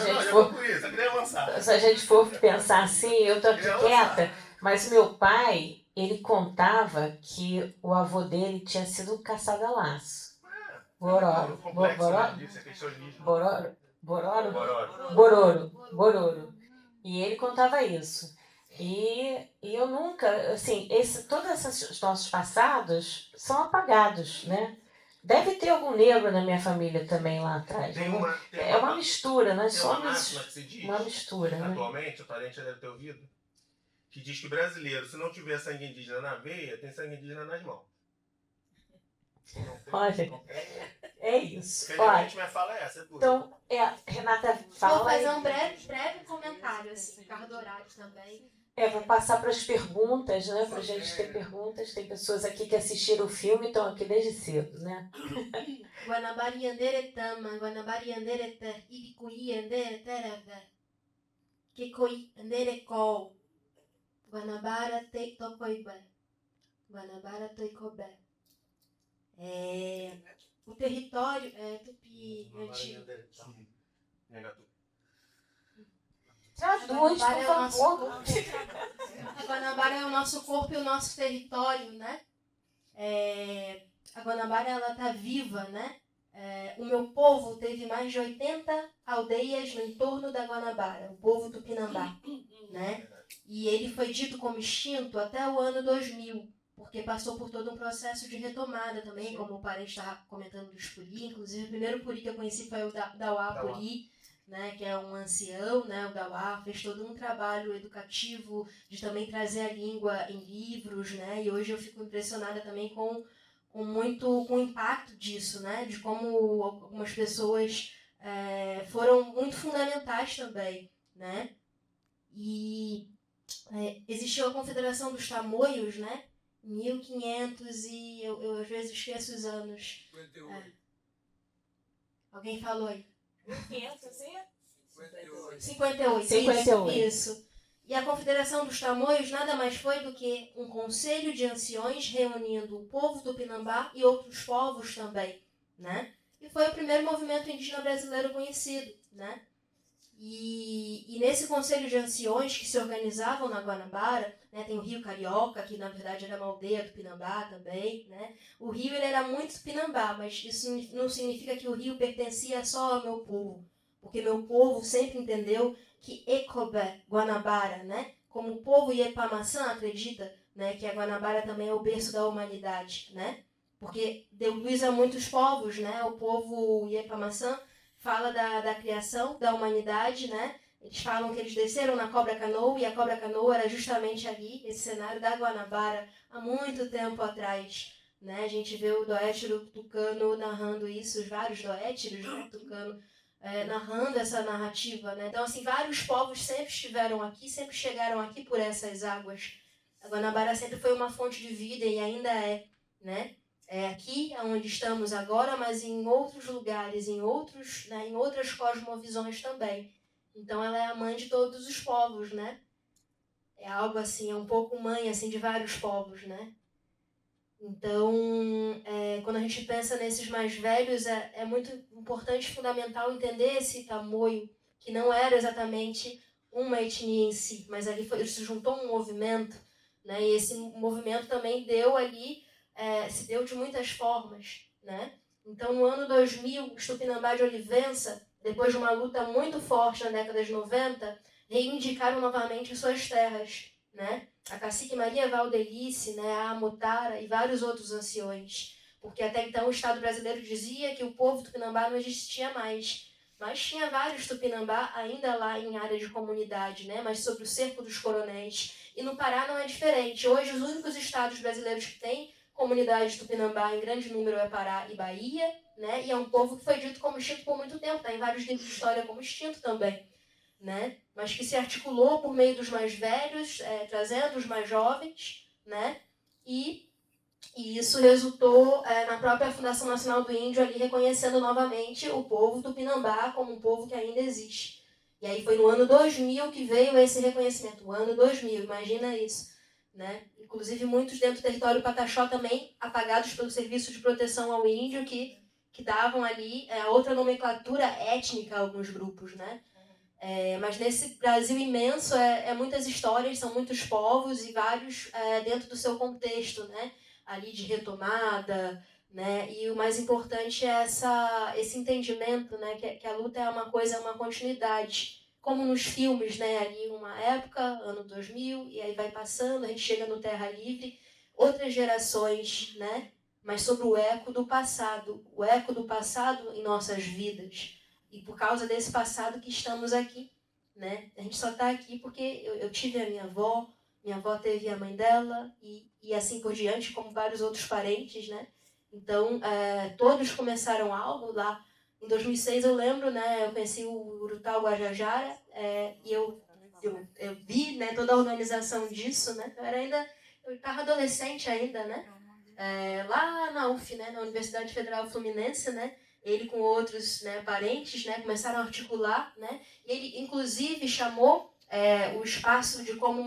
a gente for pensar assim, eu tô aqui quieta, mas meu pai, ele contava que o avô dele tinha sido caçado a laço. Bororo. E ele contava isso. E eu nunca, assim, todos esses nossos passados são apagados, né? Deve ter algum negro na minha família também lá atrás. É uma mistura, nós somos uma mistura.
Atualmente, né? O parente deve ter ouvido, que diz que brasileiro, se não tiver sangue indígena na veia, tem sangue indígena nas mãos.
Olha, é isso.
Felizmente, minha fala é essa.
Então, Renata fala...
Vou fazer um breve comentário, assim, por causa do horário também.
Vou passar para as perguntas, né? Para a gente ter perguntas. Tem pessoas aqui que assistiram o filme e estão aqui desde cedo, né?
Guanabara Yandere Tama, Guanabara Yandere Ter, Ibicui Yandere Tereve, Kikoi Yandere Kol, Guanabara Te Tokoibe, Guanabara Toikobe. O território é Tupi antigo.
Traduz, por favor.
A Guanabara é o nosso corpo e o nosso território, né? A Guanabara, ela tá viva, né? O meu povo teve mais de 80 aldeias no entorno da Guanabara, o povo Tupinambá, né? E ele foi dito como extinto até o ano 2000, porque passou por todo um processo de retomada também, como o parente estava comentando dos Puri. Inclusive, o primeiro Puri que eu conheci foi o Dauá Puri, né, que é um ancião, né, o Dauá, fez todo um trabalho educativo de também trazer a língua em livros, né, e hoje eu fico impressionada também com o impacto disso, né, de como algumas pessoas foram muito fundamentais também, né, e existiu a Confederação dos Tamoios, né, 1500 e eu às vezes esqueço os anos. 58. Alguém falou aí? 58. Isso. E a Confederação dos Tamoios nada mais foi do que um conselho de anciões reunindo o povo do Tupinambá e outros povos também, né? E foi o primeiro movimento indígena brasileiro conhecido, né? E nesse conselho de anciões que se organizavam na Guanabara, né, tem o Rio Carioca, que na verdade era uma aldeia do Tupinambá também, né? O rio ele era muito Tupinambá, mas isso não significa que o rio pertencia só ao meu povo, porque meu povo sempre entendeu que Ekobé, Guanabara, né, como o povo Iepamaçã acredita, né, que a Guanabara também é o berço da humanidade, né? Porque deu luz a muitos povos, né? O povo Iepamaçã fala da criação da humanidade, né? Eles falam que eles desceram na Cobra Canoa e a Cobra Canoa era justamente ali, esse cenário da Guanabara, há muito tempo atrás, né? A gente vê o Doétiro Tucano narrando isso, os vários Doétiros, né? Tucano narrando essa narrativa, né? Então, assim, vários povos sempre estiveram aqui, sempre chegaram aqui por essas águas. A Guanabara sempre foi uma fonte de vida e ainda é, né? É aqui onde estamos agora, mas em outros lugares, em outras cosmovisões também. Então ela é a mãe de todos os povos, né? É algo assim, é um pouco mãe assim de vários povos, né? Então, quando a gente pensa nesses mais velhos, é muito importante, fundamental entender esse tamoio, que não era exatamente uma etnia em si, mas ali se juntou um movimento, né? E esse movimento também deu ali se deu de muitas formas, né? Então, no ano 2000, os Tupinambá de Olivença, depois de uma luta muito forte na década de 90, reivindicaram novamente suas terras, né? A cacique Maria Valdelice, né, a Amutara e vários outros anciões, porque até então o Estado brasileiro dizia que o povo Tupinambá não existia mais, mas tinha vários Tupinambá ainda lá em área de comunidade, né? Mas sobre o Cerco dos Coronéis. E no Pará não é diferente. Hoje, os únicos estados brasileiros que têm comunidade Tupinambá em grande número é Pará e Bahia, né? E é um povo que foi dito como extinto por muito tempo, está em vários livros de história como extinto também, né? Mas que se articulou por meio dos mais velhos, trazendo os mais jovens, né? E isso resultou na própria Fundação Nacional do Índio ali reconhecendo novamente o povo Tupinambá como um povo que ainda existe. E aí foi no ano 2000 que veio esse reconhecimento, o ano 2000, imagina isso, né? Inclusive muitos dentro do território Pataxó também apagados pelo Serviço de Proteção ao Índio que davam ali outra nomenclatura étnica a alguns grupos, né? Mas nesse Brasil imenso muitas histórias, são muitos povos e vários dentro do seu contexto, né? Ali de retomada, né? E o mais importante é esse entendimento, né? Que a luta é uma coisa, é uma continuidade. Como nos filmes, né? Ali uma época, ano 2000, e aí vai passando, a gente chega no Terra Livre, outras gerações, né? Mas sobre o eco do passado em nossas vidas. E por causa desse passado que estamos aqui, né? A gente só está aqui porque eu tive a minha avó teve a mãe dela, e assim por diante, como vários outros parentes, né? Então, todos começaram algo lá. Em 2006, eu lembro, né? Eu conheci o Urutau Guajajara, e eu vi, né, toda a organização disso, né? Eu estava adolescente ainda, né? Lá na UF, né? Na Universidade Federal Fluminense, né? Ele com outros, né, parentes, né? Começaram a articular, né? E ele, inclusive, chamou o espaço como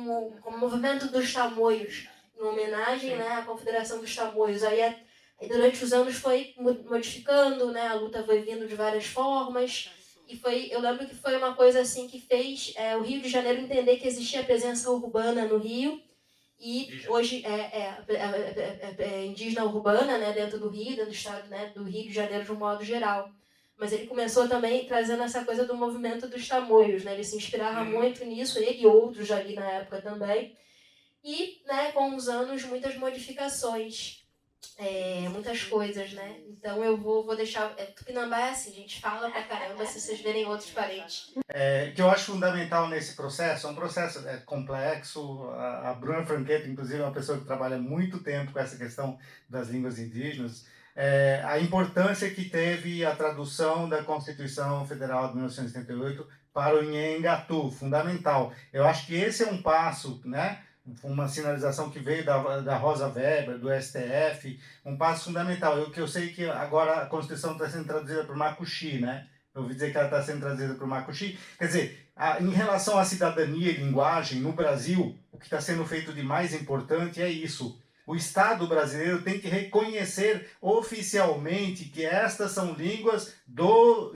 movimento dos Tamoios, em homenagem, né, à Confederação dos Tamoios. Aí durante os anos foi modificando, né, a luta foi vindo de várias formas, e eu lembro que foi uma coisa assim que fez o Rio de Janeiro entender que existia presença urbana no Rio, e hoje indígena urbana, né, dentro do Rio, dentro do estado, né, do Rio de Janeiro de um modo geral. Mas ele começou também trazendo essa coisa do movimento dos Tamoios, né? Ele se inspirava muito nisso, ele e outros ali na época também. E, né, com os anos, muitas modificações, muitas coisas, né? Então eu vou deixar... Tupinambá é assim, a gente fala pra caramba se vocês verem outros parentes.
Que eu acho fundamental nesse processo, é um processo complexo. A Bruna Franqueta, inclusive, é uma pessoa que trabalha muito tempo com essa questão das línguas indígenas. A importância que teve a tradução da Constituição Federal de 1988 para o Nhengatu, fundamental. Eu acho que esse é um passo, né? Uma sinalização que veio da Rosa Weber, do STF, um passo fundamental. Eu sei que agora a Constituição está sendo traduzida para o Macuxi, né? Eu ouvi dizer que ela está sendo traduzida para o Macuxi. Quer dizer, em relação à cidadania e linguagem, no Brasil, o que está sendo feito de mais importante é isso. O Estado brasileiro tem que reconhecer oficialmente que estas são línguas do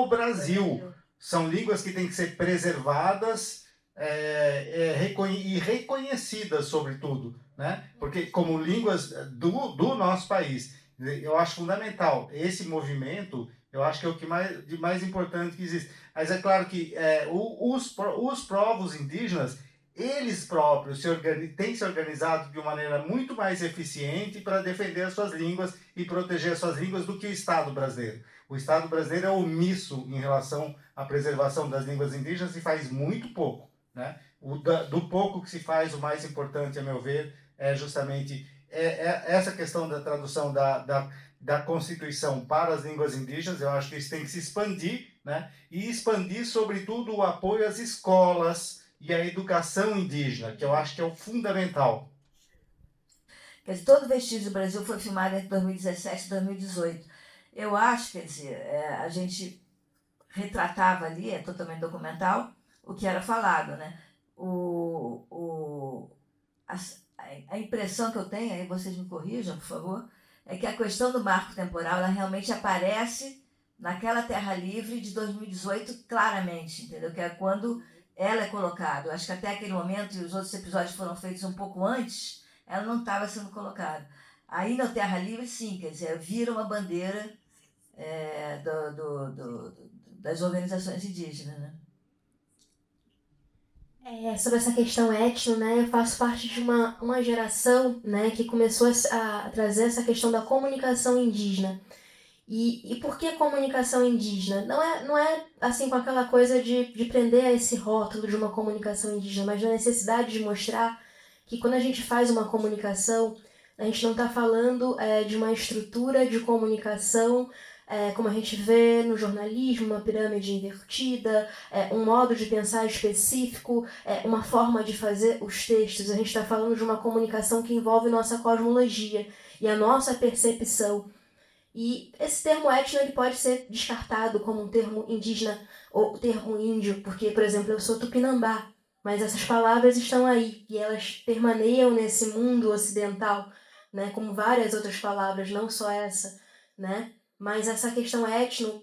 Brasil. São línguas que têm que ser preservadas e reconhecidas, sobretudo, né? Porque como línguas do nosso país. Eu acho fundamental. Esse movimento, eu acho que é o que de mais importante que existe. Mas é claro que os povos indígenas, eles próprios têm se organizado de uma maneira muito mais eficiente para defender as suas línguas e proteger as suas línguas do que o Estado brasileiro. O Estado brasileiro é omisso em relação à preservação das línguas indígenas e faz muito pouco, né? Do pouco que se faz, o mais importante, a meu ver, é justamente essa questão da tradução da Constituição para as línguas indígenas. Eu acho que isso tem que se expandir, né? E expandir, sobretudo, o apoio às escolas e à educação indígena, que eu acho que é o fundamental.
Quer dizer, todo o Vestígio do Brasil foi filmado entre 2017 e 2018. Eu acho, quer dizer, a gente retratava ali, é totalmente documental, o que era falado, né? A impressão que eu tenho, aí vocês me corrijam, por favor, é que a questão do marco temporal, ela realmente aparece naquela Terra Livre de 2018 claramente, entendeu? Que é quando ela é colocada. Eu acho que até aquele momento, e os outros episódios foram feitos um pouco antes, ela não estava sendo colocada. Aí na Terra Livre, sim, quer dizer, vira uma bandeira das organizações indígenas, né?
Sobre essa questão étnica, né, eu faço parte de uma geração, né, que começou a trazer essa questão da comunicação indígena. E por que comunicação indígena? Não é assim com aquela coisa de prender a esse rótulo de uma comunicação indígena, mas na necessidade de mostrar que quando a gente faz uma comunicação, a gente não está falando de uma estrutura de comunicação como a gente vê no jornalismo, uma pirâmide invertida, um modo de pensar específico, uma forma de fazer os textos. A gente está falando de uma comunicação que envolve nossa cosmologia e a nossa percepção. E esse termo étnico ele pode ser descartado como um termo indígena ou termo índio, porque, por exemplo, eu sou tupinambá, mas essas palavras estão aí e elas permaneiam nesse mundo ocidental, né, como várias outras palavras, não só essa, né? Mas essa questão étnico,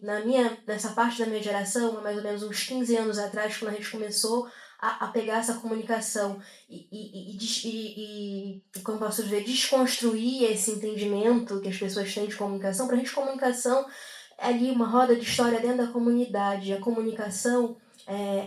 nessa parte da minha geração, há mais ou menos uns 15 anos atrás, quando a gente começou a pegar essa comunicação e como posso dizer, desconstruir esse entendimento que as pessoas têm de comunicação. Para a gente, comunicação é ali uma roda de história dentro da comunidade. A comunicação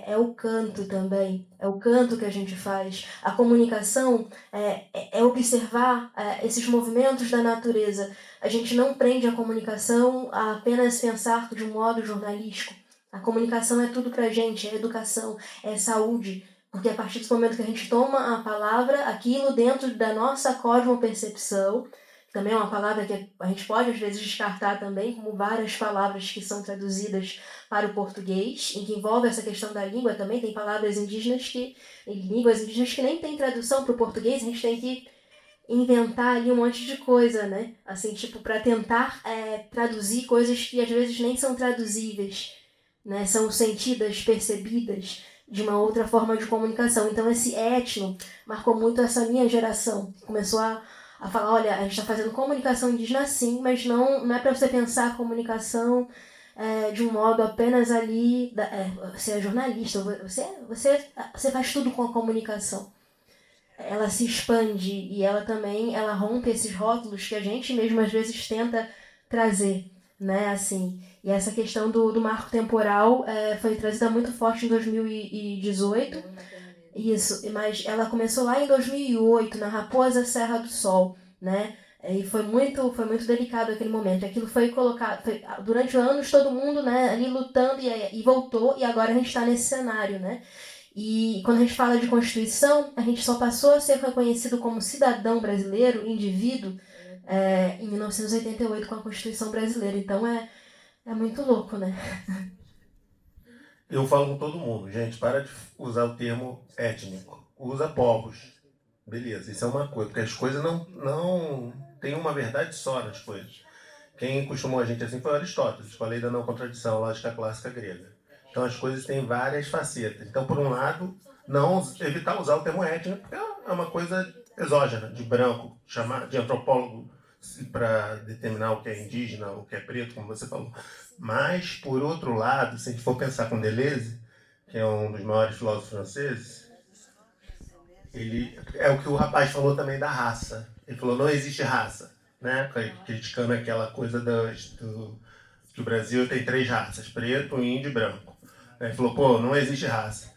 é o canto também, é o canto que a gente faz. A comunicação é observar esses movimentos da natureza. A gente não prende a comunicação a apenas pensar de um modo jornalístico. A comunicação é tudo pra gente, é educação, é saúde, porque a partir do momento que a gente toma a palavra, aquilo dentro da nossa cosmopercepção, também é uma palavra que a gente pode às vezes descartar também, como várias palavras que são traduzidas para o português, em que envolve essa questão da língua também, tem palavras indígenas línguas indígenas que nem tem tradução para o português, a gente tem que inventar ali um monte de coisa, né? Assim, tipo, para tentar traduzir coisas que às vezes nem são traduzíveis, né? São sentidas, percebidas de uma outra forma de comunicação. Então esse etno marcou muito essa minha geração. Começou a falar, olha, a gente está fazendo comunicação indígena sim, mas não é para você pensar a comunicação de um modo apenas ali, você é jornalista, você faz tudo com a comunicação. Ela se expande e ela rompe esses rótulos que a gente mesmo às vezes tenta trazer, né, assim. E essa questão do marco temporal foi trazida muito forte em 2018. Isso, mas ela começou lá em 2008, na Raposa Serra do Sol, né? E foi muito delicado aquele momento. Aquilo foi colocado, durante anos todo mundo, né, ali lutando e voltou, e agora a gente está nesse cenário, né? E quando a gente fala de Constituição, a gente só passou a ser reconhecido como cidadão brasileiro, indivíduo, em 1988 com a Constituição brasileira. Então é muito louco, né?
Eu falo com todo mundo, gente, para de usar o termo étnico. Usa povos. Beleza, isso é uma coisa, porque as coisas não tem uma verdade só nas coisas. Quem costumou a gente assim foi Aristóteles, com a lei da não contradição, lógica clássica grega. Então as coisas têm várias facetas. Então, por um lado, não evitar usar o termo étnico, porque é uma coisa exógena, de branco, chamar de antropólogo para determinar o que é indígena, o que é preto, como você falou. Mas, por outro lado, se a gente for pensar com Deleuze, que é um dos maiores filósofos franceses, ele é o que o rapaz falou também da raça. Ele falou, não existe raça, né? Criticando aquela coisa que o Brasil tem 3 raças, preto, índio e branco. Ele falou, pô, não existe raça.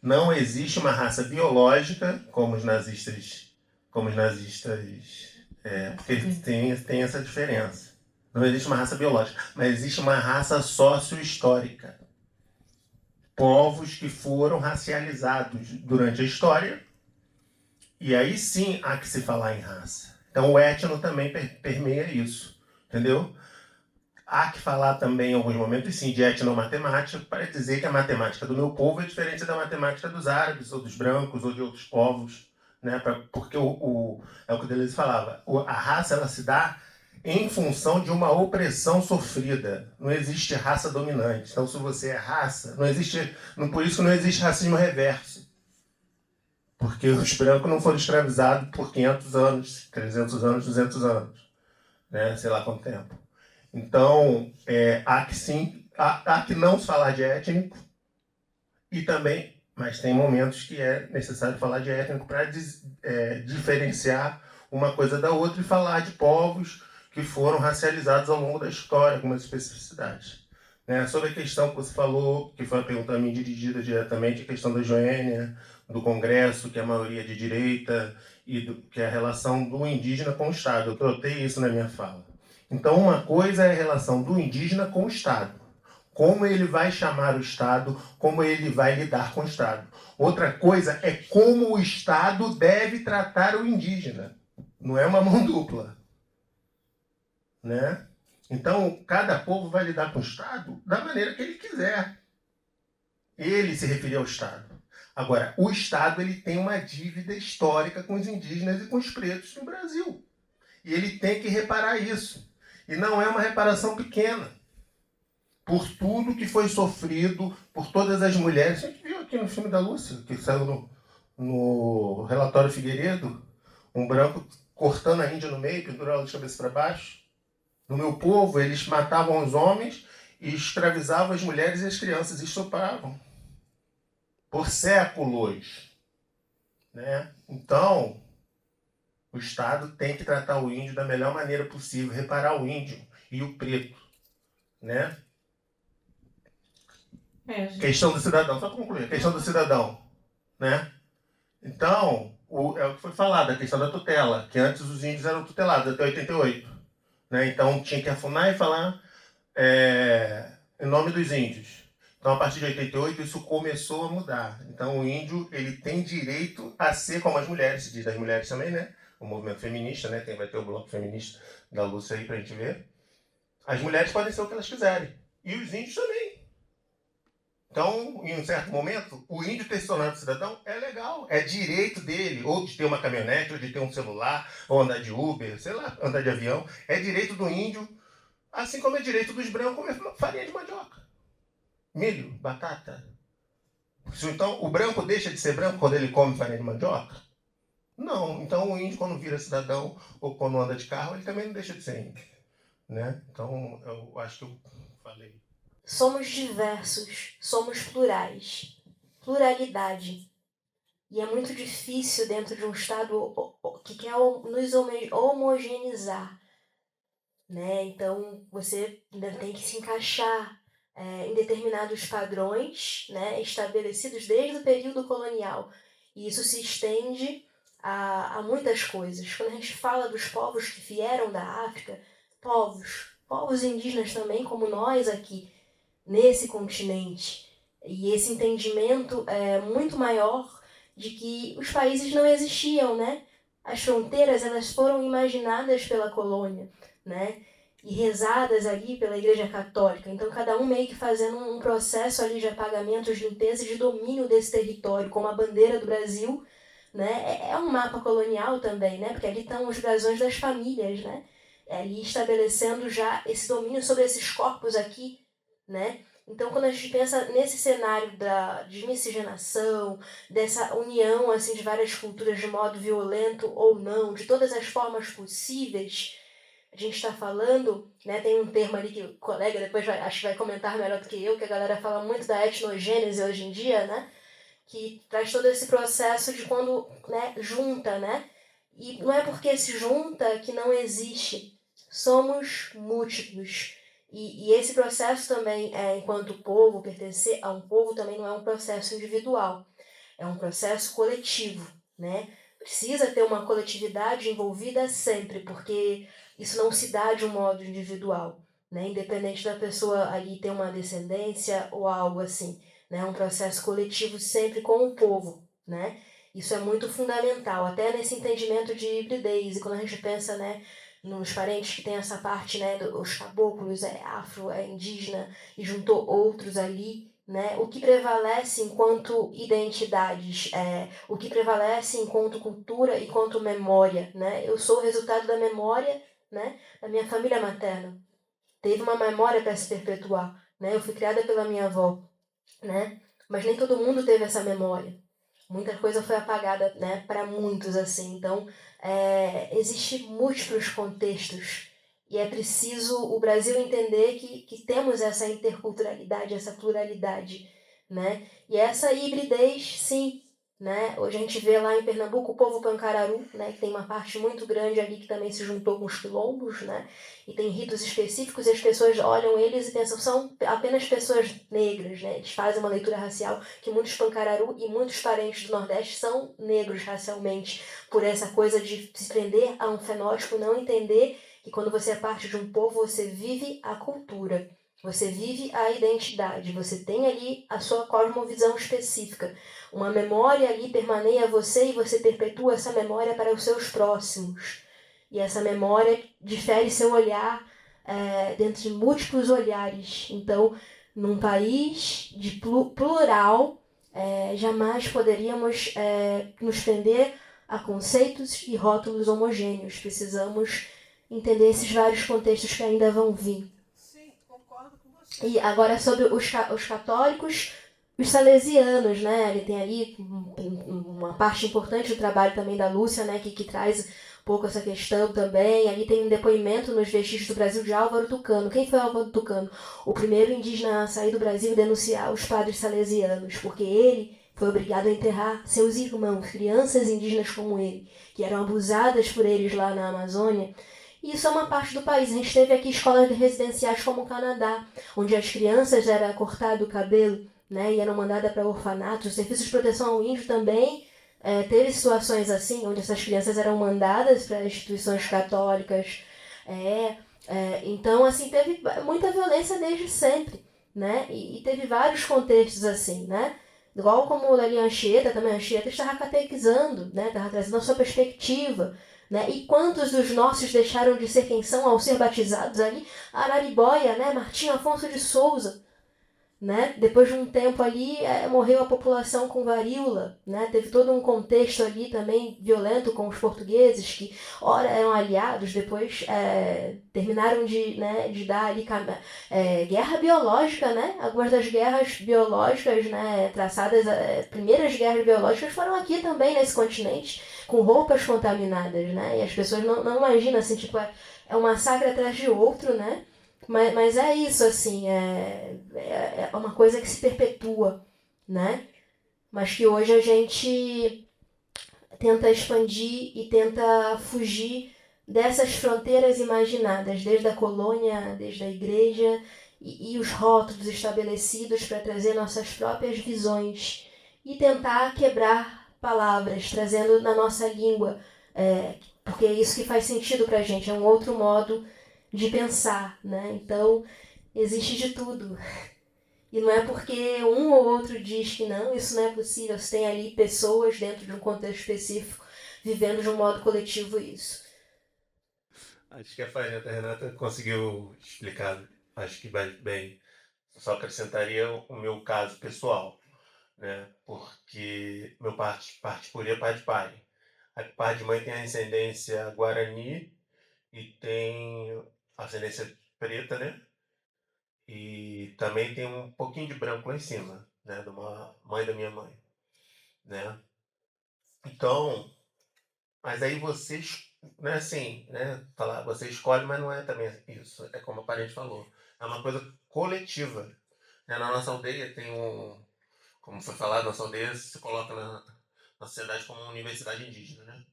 Não existe uma raça biológica, como os nazistas porque tem essa diferença. Não existe uma raça biológica, mas existe uma raça sócio-histórica. Povos que foram racializados durante a história, e aí sim há que se falar em raça. Então o etno também permeia isso, entendeu? Há que falar também em alguns momentos, sim, de etnomatemática, para dizer que a matemática do meu povo é diferente da matemática dos árabes, ou dos brancos, ou de outros povos, né? Porque é o que o Deleuze falava, a raça ela se dá em função de uma opressão sofrida. Não existe raça dominante. Então, se você é raça, por isso que não existe racismo reverso. Porque os brancos não foram escravizados por 500 anos, 300 anos, 200 anos, né? Sei lá quanto tempo. Então, há que não se falar de étnico, e também, mas tem momentos que é necessário falar de étnico para diferenciar uma coisa da outra e falar de povos que foram racializados ao longo da história, com umas especificidades. Sobre a questão que você falou, que foi uma pergunta a mim dirigida diretamente, a questão da Joênia, do Congresso, que é a maioria de direita, que é a relação do indígena com o Estado. Eu trotei isso na minha fala. Então, uma coisa é a relação do indígena com o Estado. Como ele vai chamar o Estado, como ele vai lidar com o Estado. Outra coisa é como o Estado deve tratar o indígena. Não é uma mão dupla. Né? Então, cada povo vai lidar com o Estado da maneira que ele quiser. Ele se referir ao Estado. Agora, o Estado ele tem uma dívida histórica com os indígenas e com os pretos no Brasil. E ele tem que reparar isso. E não é uma reparação pequena. Por tudo que foi sofrido, por todas as mulheres. A gente viu aqui no filme da Lúcia, que saiu no relatório Figueiredo, um branco cortando a índia no meio, pendurando de cabeça para baixo. No meu povo, eles matavam os homens e escravizavam as mulheres e as crianças, e estupravam. Por séculos. Né? Então, o Estado tem que tratar o índio da melhor maneira possível, reparar o índio e o preto. Né? Questão do cidadão, só para concluir, questão do cidadão. Né? Então, é o que foi falado, a questão da tutela, que antes os índios eram tutelados, até 88. Né? Então, tinha que afunar e falar em nome dos índios. Então, a partir de 88, isso começou a mudar. Então, o índio ele tem direito a ser como as mulheres, se diz das mulheres também, né? O movimento feminista, né? Vai ter o bloco feminista da Lúcia aí pra gente ver. As mulheres podem ser o que elas quiserem. E os índios também. Então, em um certo momento, o índio ter se tornado cidadão é legal. É direito dele, ou de ter uma caminhonete, ou de ter um celular, ou andar de Uber, sei lá, andar de avião. É direito do índio, assim como é direito dos brancos comer farinha de mandioca. Milho, batata. Então, o branco deixa de ser branco quando ele come farinha de mandioca? Não. Então, o índio, quando vira cidadão ou quando anda de carro, ele também não deixa de ser índio. Né? Então, eu acho que eu falei.
Somos diversos, somos plurais. Pluralidade. E é muito difícil dentro de um Estado que quer nos homogeneizar. Né? Então, você ainda tem que se encaixar em determinados padrões, né, estabelecidos desde o período colonial. E isso se estende a muitas coisas. Quando a gente fala dos povos que vieram da África, povos indígenas também, como nós aqui, nesse continente. E esse entendimento é muito maior de que os países não existiam, né? As fronteiras elas foram imaginadas pela colônia, né? E rezadas ali pela Igreja Católica. Então, cada um meio que fazendo um processo ali de apagamento, de limpeza e de domínio desse território, como a bandeira do Brasil, né? É um mapa colonial também, né? Porque ali estão os brasões das famílias, né? Ali estabelecendo já esse domínio sobre esses corpos aqui, né? Então, quando a gente pensa nesse cenário de miscigenação, dessa união assim, de várias culturas de modo violento ou não, de todas as formas possíveis, a gente está falando, né, tem um termo ali que o colega depois acho que vai comentar melhor do que eu, que a galera fala muito da etnogênese hoje em dia, né, que traz todo esse processo de quando, né, junta, né, e não é porque se junta que não existe, somos múltiplos. E esse processo também, enquanto povo, pertencer a um povo também não é um processo individual, é um processo coletivo, né, precisa ter uma coletividade envolvida sempre, porque isso não se dá de um modo individual, né? Independente da pessoa ali ter uma descendência ou algo assim, né? Um processo coletivo sempre com o povo, né? Isso é muito fundamental, até nesse entendimento de hibridez. E quando a gente pensa, né, nos parentes que tem essa parte, né, dos caboclos, afro, indígena, e juntou outros ali, né? O que prevalece enquanto identidades, o que prevalece enquanto cultura e enquanto memória, né? Eu sou o resultado da memória, né, da minha família materna. Teve uma memória para se perpetuar, né? Eu fui criada pela minha avó, né? Mas nem todo mundo teve essa memória. Muita coisa foi apagada, né, para muitos assim. Então, existem múltiplos contextos e é preciso o Brasil entender que temos essa interculturalidade, essa pluralidade, né? E essa hibridez, sim, né? Hoje a gente vê lá em Pernambuco o povo pancararu, né, que tem uma parte muito grande ali que também se juntou com os quilombos, né, e tem ritos específicos e as pessoas olham eles e pensam são apenas pessoas negras, né, eles fazem uma leitura racial que muitos pancararu e muitos parentes do Nordeste são negros racialmente, por essa coisa de se prender a um fenótipo, não entender que quando você é parte de um povo, você vive a cultura, você vive a identidade, você tem ali a sua cosmovisão específica. Uma memória ali permeia você e você perpetua essa memória para os seus próximos. E essa memória difere seu olhar dentro de múltiplos olhares. Então, num país de plural, jamais poderíamos nos prender a conceitos e rótulos homogêneos. Precisamos entender esses vários contextos que ainda vão vir.
Sim, concordo com você.
E agora sobre os católicos, os salesianos, né? Ele tem ali uma parte importante do trabalho também da Lúcia, né? Que traz um pouco essa questão também. Ali tem um depoimento nos vestígios do Brasil de Álvaro Tucano. Quem foi Álvaro Tucano? O primeiro indígena a sair do Brasil e denunciar os padres salesianos, porque ele foi obrigado a enterrar seus irmãos, crianças indígenas como ele, que eram abusadas por eles lá na Amazônia. E isso é uma parte do país. A gente teve aqui escolas residenciais como o Canadá, onde as crianças era cortado o cabelo, né, e eram mandadas para orfanatos. O Serviço de Proteção ao Índio também teve situações assim, onde essas crianças eram mandadas para instituições católicas. Então, assim, teve muita violência desde sempre, né? E teve vários contextos assim, né? Igual como ali a Anchieta, também a Anchieta estava catequizando, né? Estava trazendo a sua perspectiva, né? E quantos dos nossos deixaram de ser quem são ao ser batizados ali? Araribóia, né? Martim Afonso de Souza, né? Depois de um tempo ali, morreu a população com varíola, né? Teve todo um contexto ali também violento com os portugueses, que ora eram aliados, depois terminaram de dar ali guerra biológica, né? Algumas das guerras biológicas, né, traçadas, primeiras guerras biológicas foram aqui também nesse continente, com roupas contaminadas, né? E as pessoas não imaginam, assim, tipo, é um massacre atrás de outro, né? Mas é isso, assim, é uma coisa que se perpetua, né? Mas que hoje a gente tenta expandir e tenta fugir dessas fronteiras imaginadas, desde a colônia, desde a igreja, e os rótulos estabelecidos para trazer nossas próprias visões e tentar quebrar palavras, trazendo na nossa língua, porque é isso que faz sentido para a gente, é um outro modo de pensar, né? Então, existe de tudo. E não é porque um ou outro diz que não, isso não é possível. Você tem ali pessoas dentro de um contexto específico vivendo de um modo coletivo isso.
Acho que a Farinha da Renata conseguiu explicar, acho que bem. Só acrescentaria o meu caso pessoal, né? Porque meu parte por é pai de pai. A parte de mãe tem a ascendência guarani e tem ascendência preta, né? E também tem um pouquinho de branco lá em cima, né? De uma mãe da minha mãe, né? Então, mas aí vocês, né, assim, né? Falar, você escolhe, mas não é também isso. É como a parente falou, é uma coisa coletiva. Né? Na nossa aldeia tem como foi falado, nossa aldeia se coloca na sociedade como uma universidade indígena, né?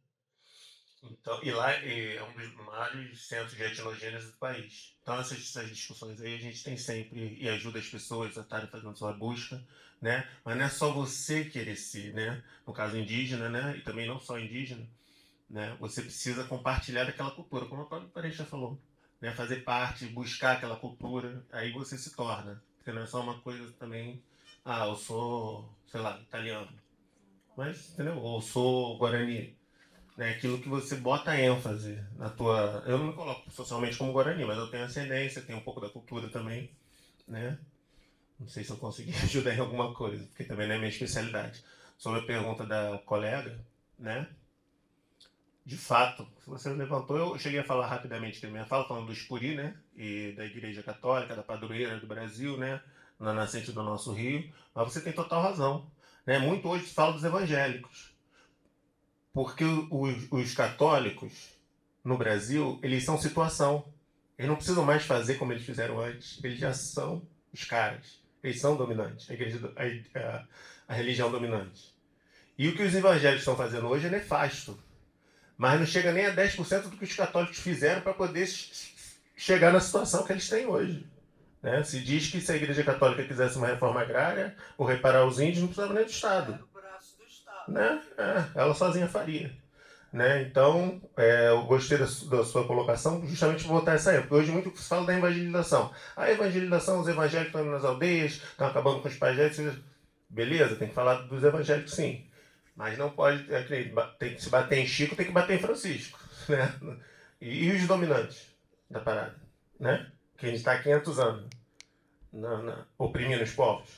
Então, e lá é um dos maiores centros de etnogênese do país. Então, essas discussões aí a gente tem sempre e ajuda as pessoas a estarem fazendo sua busca, né? Mas não é só você querer ser, né? No caso indígena, né? E também não só indígena, né? Você precisa compartilhar daquela cultura, como a própria parente já falou, né? Fazer parte, buscar aquela cultura, aí você se torna. Porque não é só uma coisa também, eu sou, sei lá, italiano, mas, entendeu? Ou eu sou guarani. Né, aquilo que você bota ênfase na tua... Eu não me coloco socialmente como guarani, mas eu tenho ascendência, tenho um pouco da cultura também, né? Não sei se eu consegui ajudar em alguma coisa, porque também não é minha especialidade. Sobre a pergunta da colega, né? De fato, se você levantou, eu cheguei a falar rapidamente da minha fala, falando do Espuri, né? E da Igreja Católica, da Padroeira do Brasil, né? Na nascente do nosso Rio, mas você tem total razão, né? Muito hoje se fala dos evangélicos. Porque os católicos no Brasil, eles são situação. Eles não precisam mais fazer como eles fizeram antes. Eles já são os caras. Eles são dominantes. A religião dominante. E o que os evangélicos estão fazendo hoje é nefasto. Mas não chega nem a 10% do que os católicos fizeram para poder chegar na situação que eles têm hoje. Né? Se diz que se a Igreja Católica quisesse uma reforma agrária ou reparar os índios, não precisava nem do Estado. Né? Ela sozinha faria. né? Então, eu gostei da sua colocação justamente por voltar a essa época. Hoje muito se fala da evangelização. A evangelização, os evangélicos estão indo nas aldeias, estão acabando com os pajés. Beleza, tem que falar dos evangélicos sim. Mas não pode, tem que se bater em Chico, tem que bater em Francisco, né? E os dominantes da parada, né? Que a gente está há 500 anos oprimindo os povos,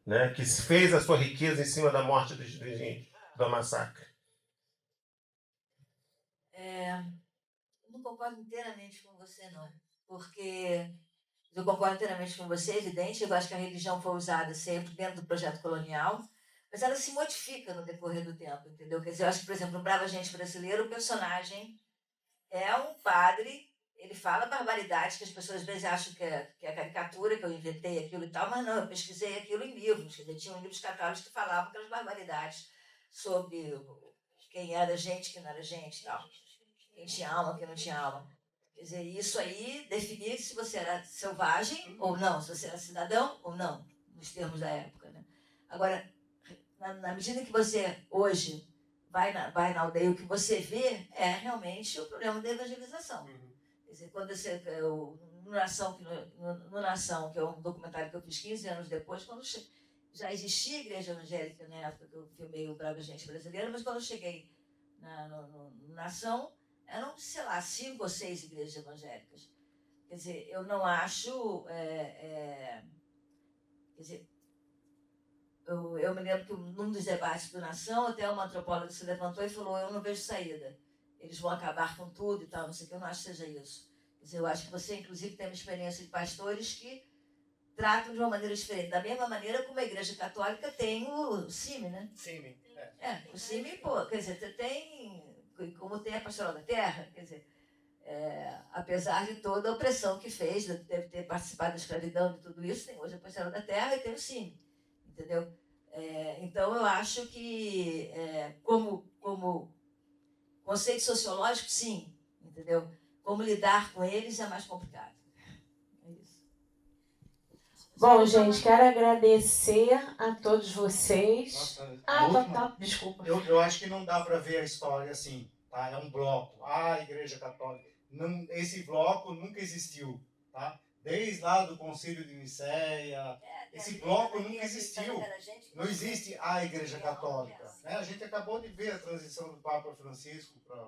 né? Que se fez a sua riqueza em cima da morte dos índios, do massacre.
Não concordo inteiramente com você, não. Porque eu concordo inteiramente com você, é evidente. Eu acho que a religião foi usada sempre dentro do projeto colonial, mas ela se modifica no decorrer do tempo, entendeu? Quer dizer, eu acho que, por exemplo, no Brava Gente Brasileiro, o personagem é um padre, ele fala barbaridades que as pessoas às vezes acham que é caricatura, que eu inventei aquilo e tal, mas não, eu pesquisei aquilo em livros, quer dizer, tinham livros católicos que falavam aquelas barbaridades sobre quem era gente, quem não era gente e tal. Quem tinha alma, quem não tinha alma. Quer dizer, isso aí definia se você era selvagem ou não, se você era cidadão ou não, nos termos da época, né? Agora, na medida que você hoje vai na aldeia, o que você vê é realmente o problema da evangelização. Quer dizer, quando você... No Nação, que é um documentário que eu fiz 15 anos depois, quando já existia a igreja evangélica na época que eu filmei o Brava Gente Brasileiro, mas quando eu cheguei no Nação, eram, sei lá, 5 ou 6 igrejas evangélicas. Quer dizer, eu não acho... quer dizer, eu me lembro que num dos debates do Nação, até uma antropóloga se levantou e falou, eu não vejo saída. Eles vão acabar com tudo e tal, não sei o que, eu não acho que seja isso. Quer dizer, eu acho que você, inclusive, tem uma experiência de pastores que tratam de uma maneira diferente. Da mesma maneira como a Igreja Católica tem o CIMI, né?
CIMI.
O CIMI, pô, quer dizer, você tem... Como tem a Pastoral da Terra, quer dizer, apesar de toda a opressão que fez, deve ter participado da escravidão e tudo isso, tem hoje a Pastoral da Terra e tem o CIMI, entendeu? Então, eu acho que, como conceito sociológico, sim, entendeu? Como lidar com eles é mais complicado. É isso.
Bom, gente, quero agradecer a todos vocês. Desculpa.
Eu acho que não dá para ver a história assim, tá? É um bloco. A Igreja Católica. Não, esse bloco nunca existiu, tá? Desde lá do Concílio de Nicéia, esse bloco nunca existiu. Não existe a Igreja Católica, né? A gente acabou de ver a transição do Papa Francisco para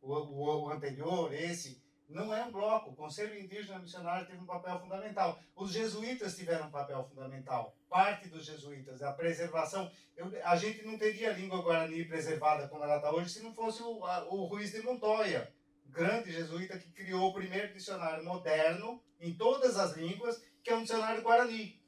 o anterior, esse. Não é um bloco. O Conselho Indígena Missionário teve um papel fundamental. Os jesuítas tiveram um papel fundamental. Parte dos jesuítas, a preservação. A gente não teria a língua guarani preservada como ela está hoje se não fosse o Ruiz de Montoya, grande jesuíta que criou o primeiro dicionário moderno em todas as línguas, que é um dicionário guarani,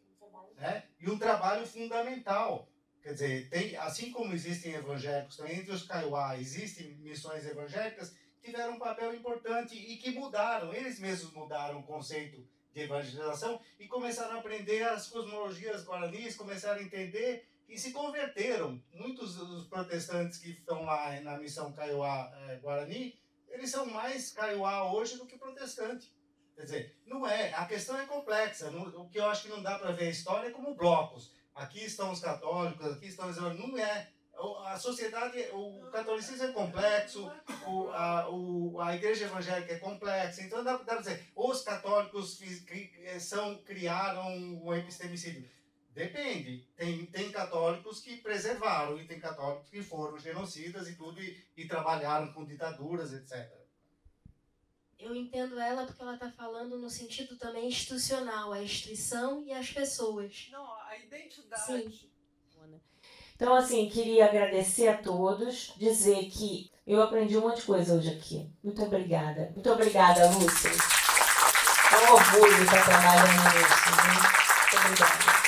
né? E um trabalho fundamental. Quer dizer, assim como existem evangélicos, também entre os Kaiowá existem missões evangélicas, tiveram um papel importante e que mudaram, eles mesmos mudaram o conceito de evangelização e começaram a aprender as cosmologias guaranis, começaram a entender e se converteram. Muitos dos protestantes que estão lá na missão Kaiowá Guarani, eles são mais Kaiowá hoje do que protestante. Quer dizer, não é, a questão é complexa. O que eu acho que não dá para ver a história é como blocos. Aqui estão os católicos, aqui estão os... Não é. A sociedade, o catolicismo é complexo, a igreja evangélica é complexa, então dá para dizer, os católicos criaram o epistemicídio. Depende, tem católicos que preservaram e tem católicos que foram genocidas e tudo, e trabalharam com ditaduras, etc.
Eu entendo ela porque ela está falando no sentido também institucional, a instituição e as pessoas.
Não, a identidade...
Sim.
Então, assim, queria agradecer a todos, dizer que eu aprendi um monte de coisa hoje aqui. Muito obrigada. Muito obrigada, Lúcia. É um orgulho estar trabalhando nisso. Muito obrigada.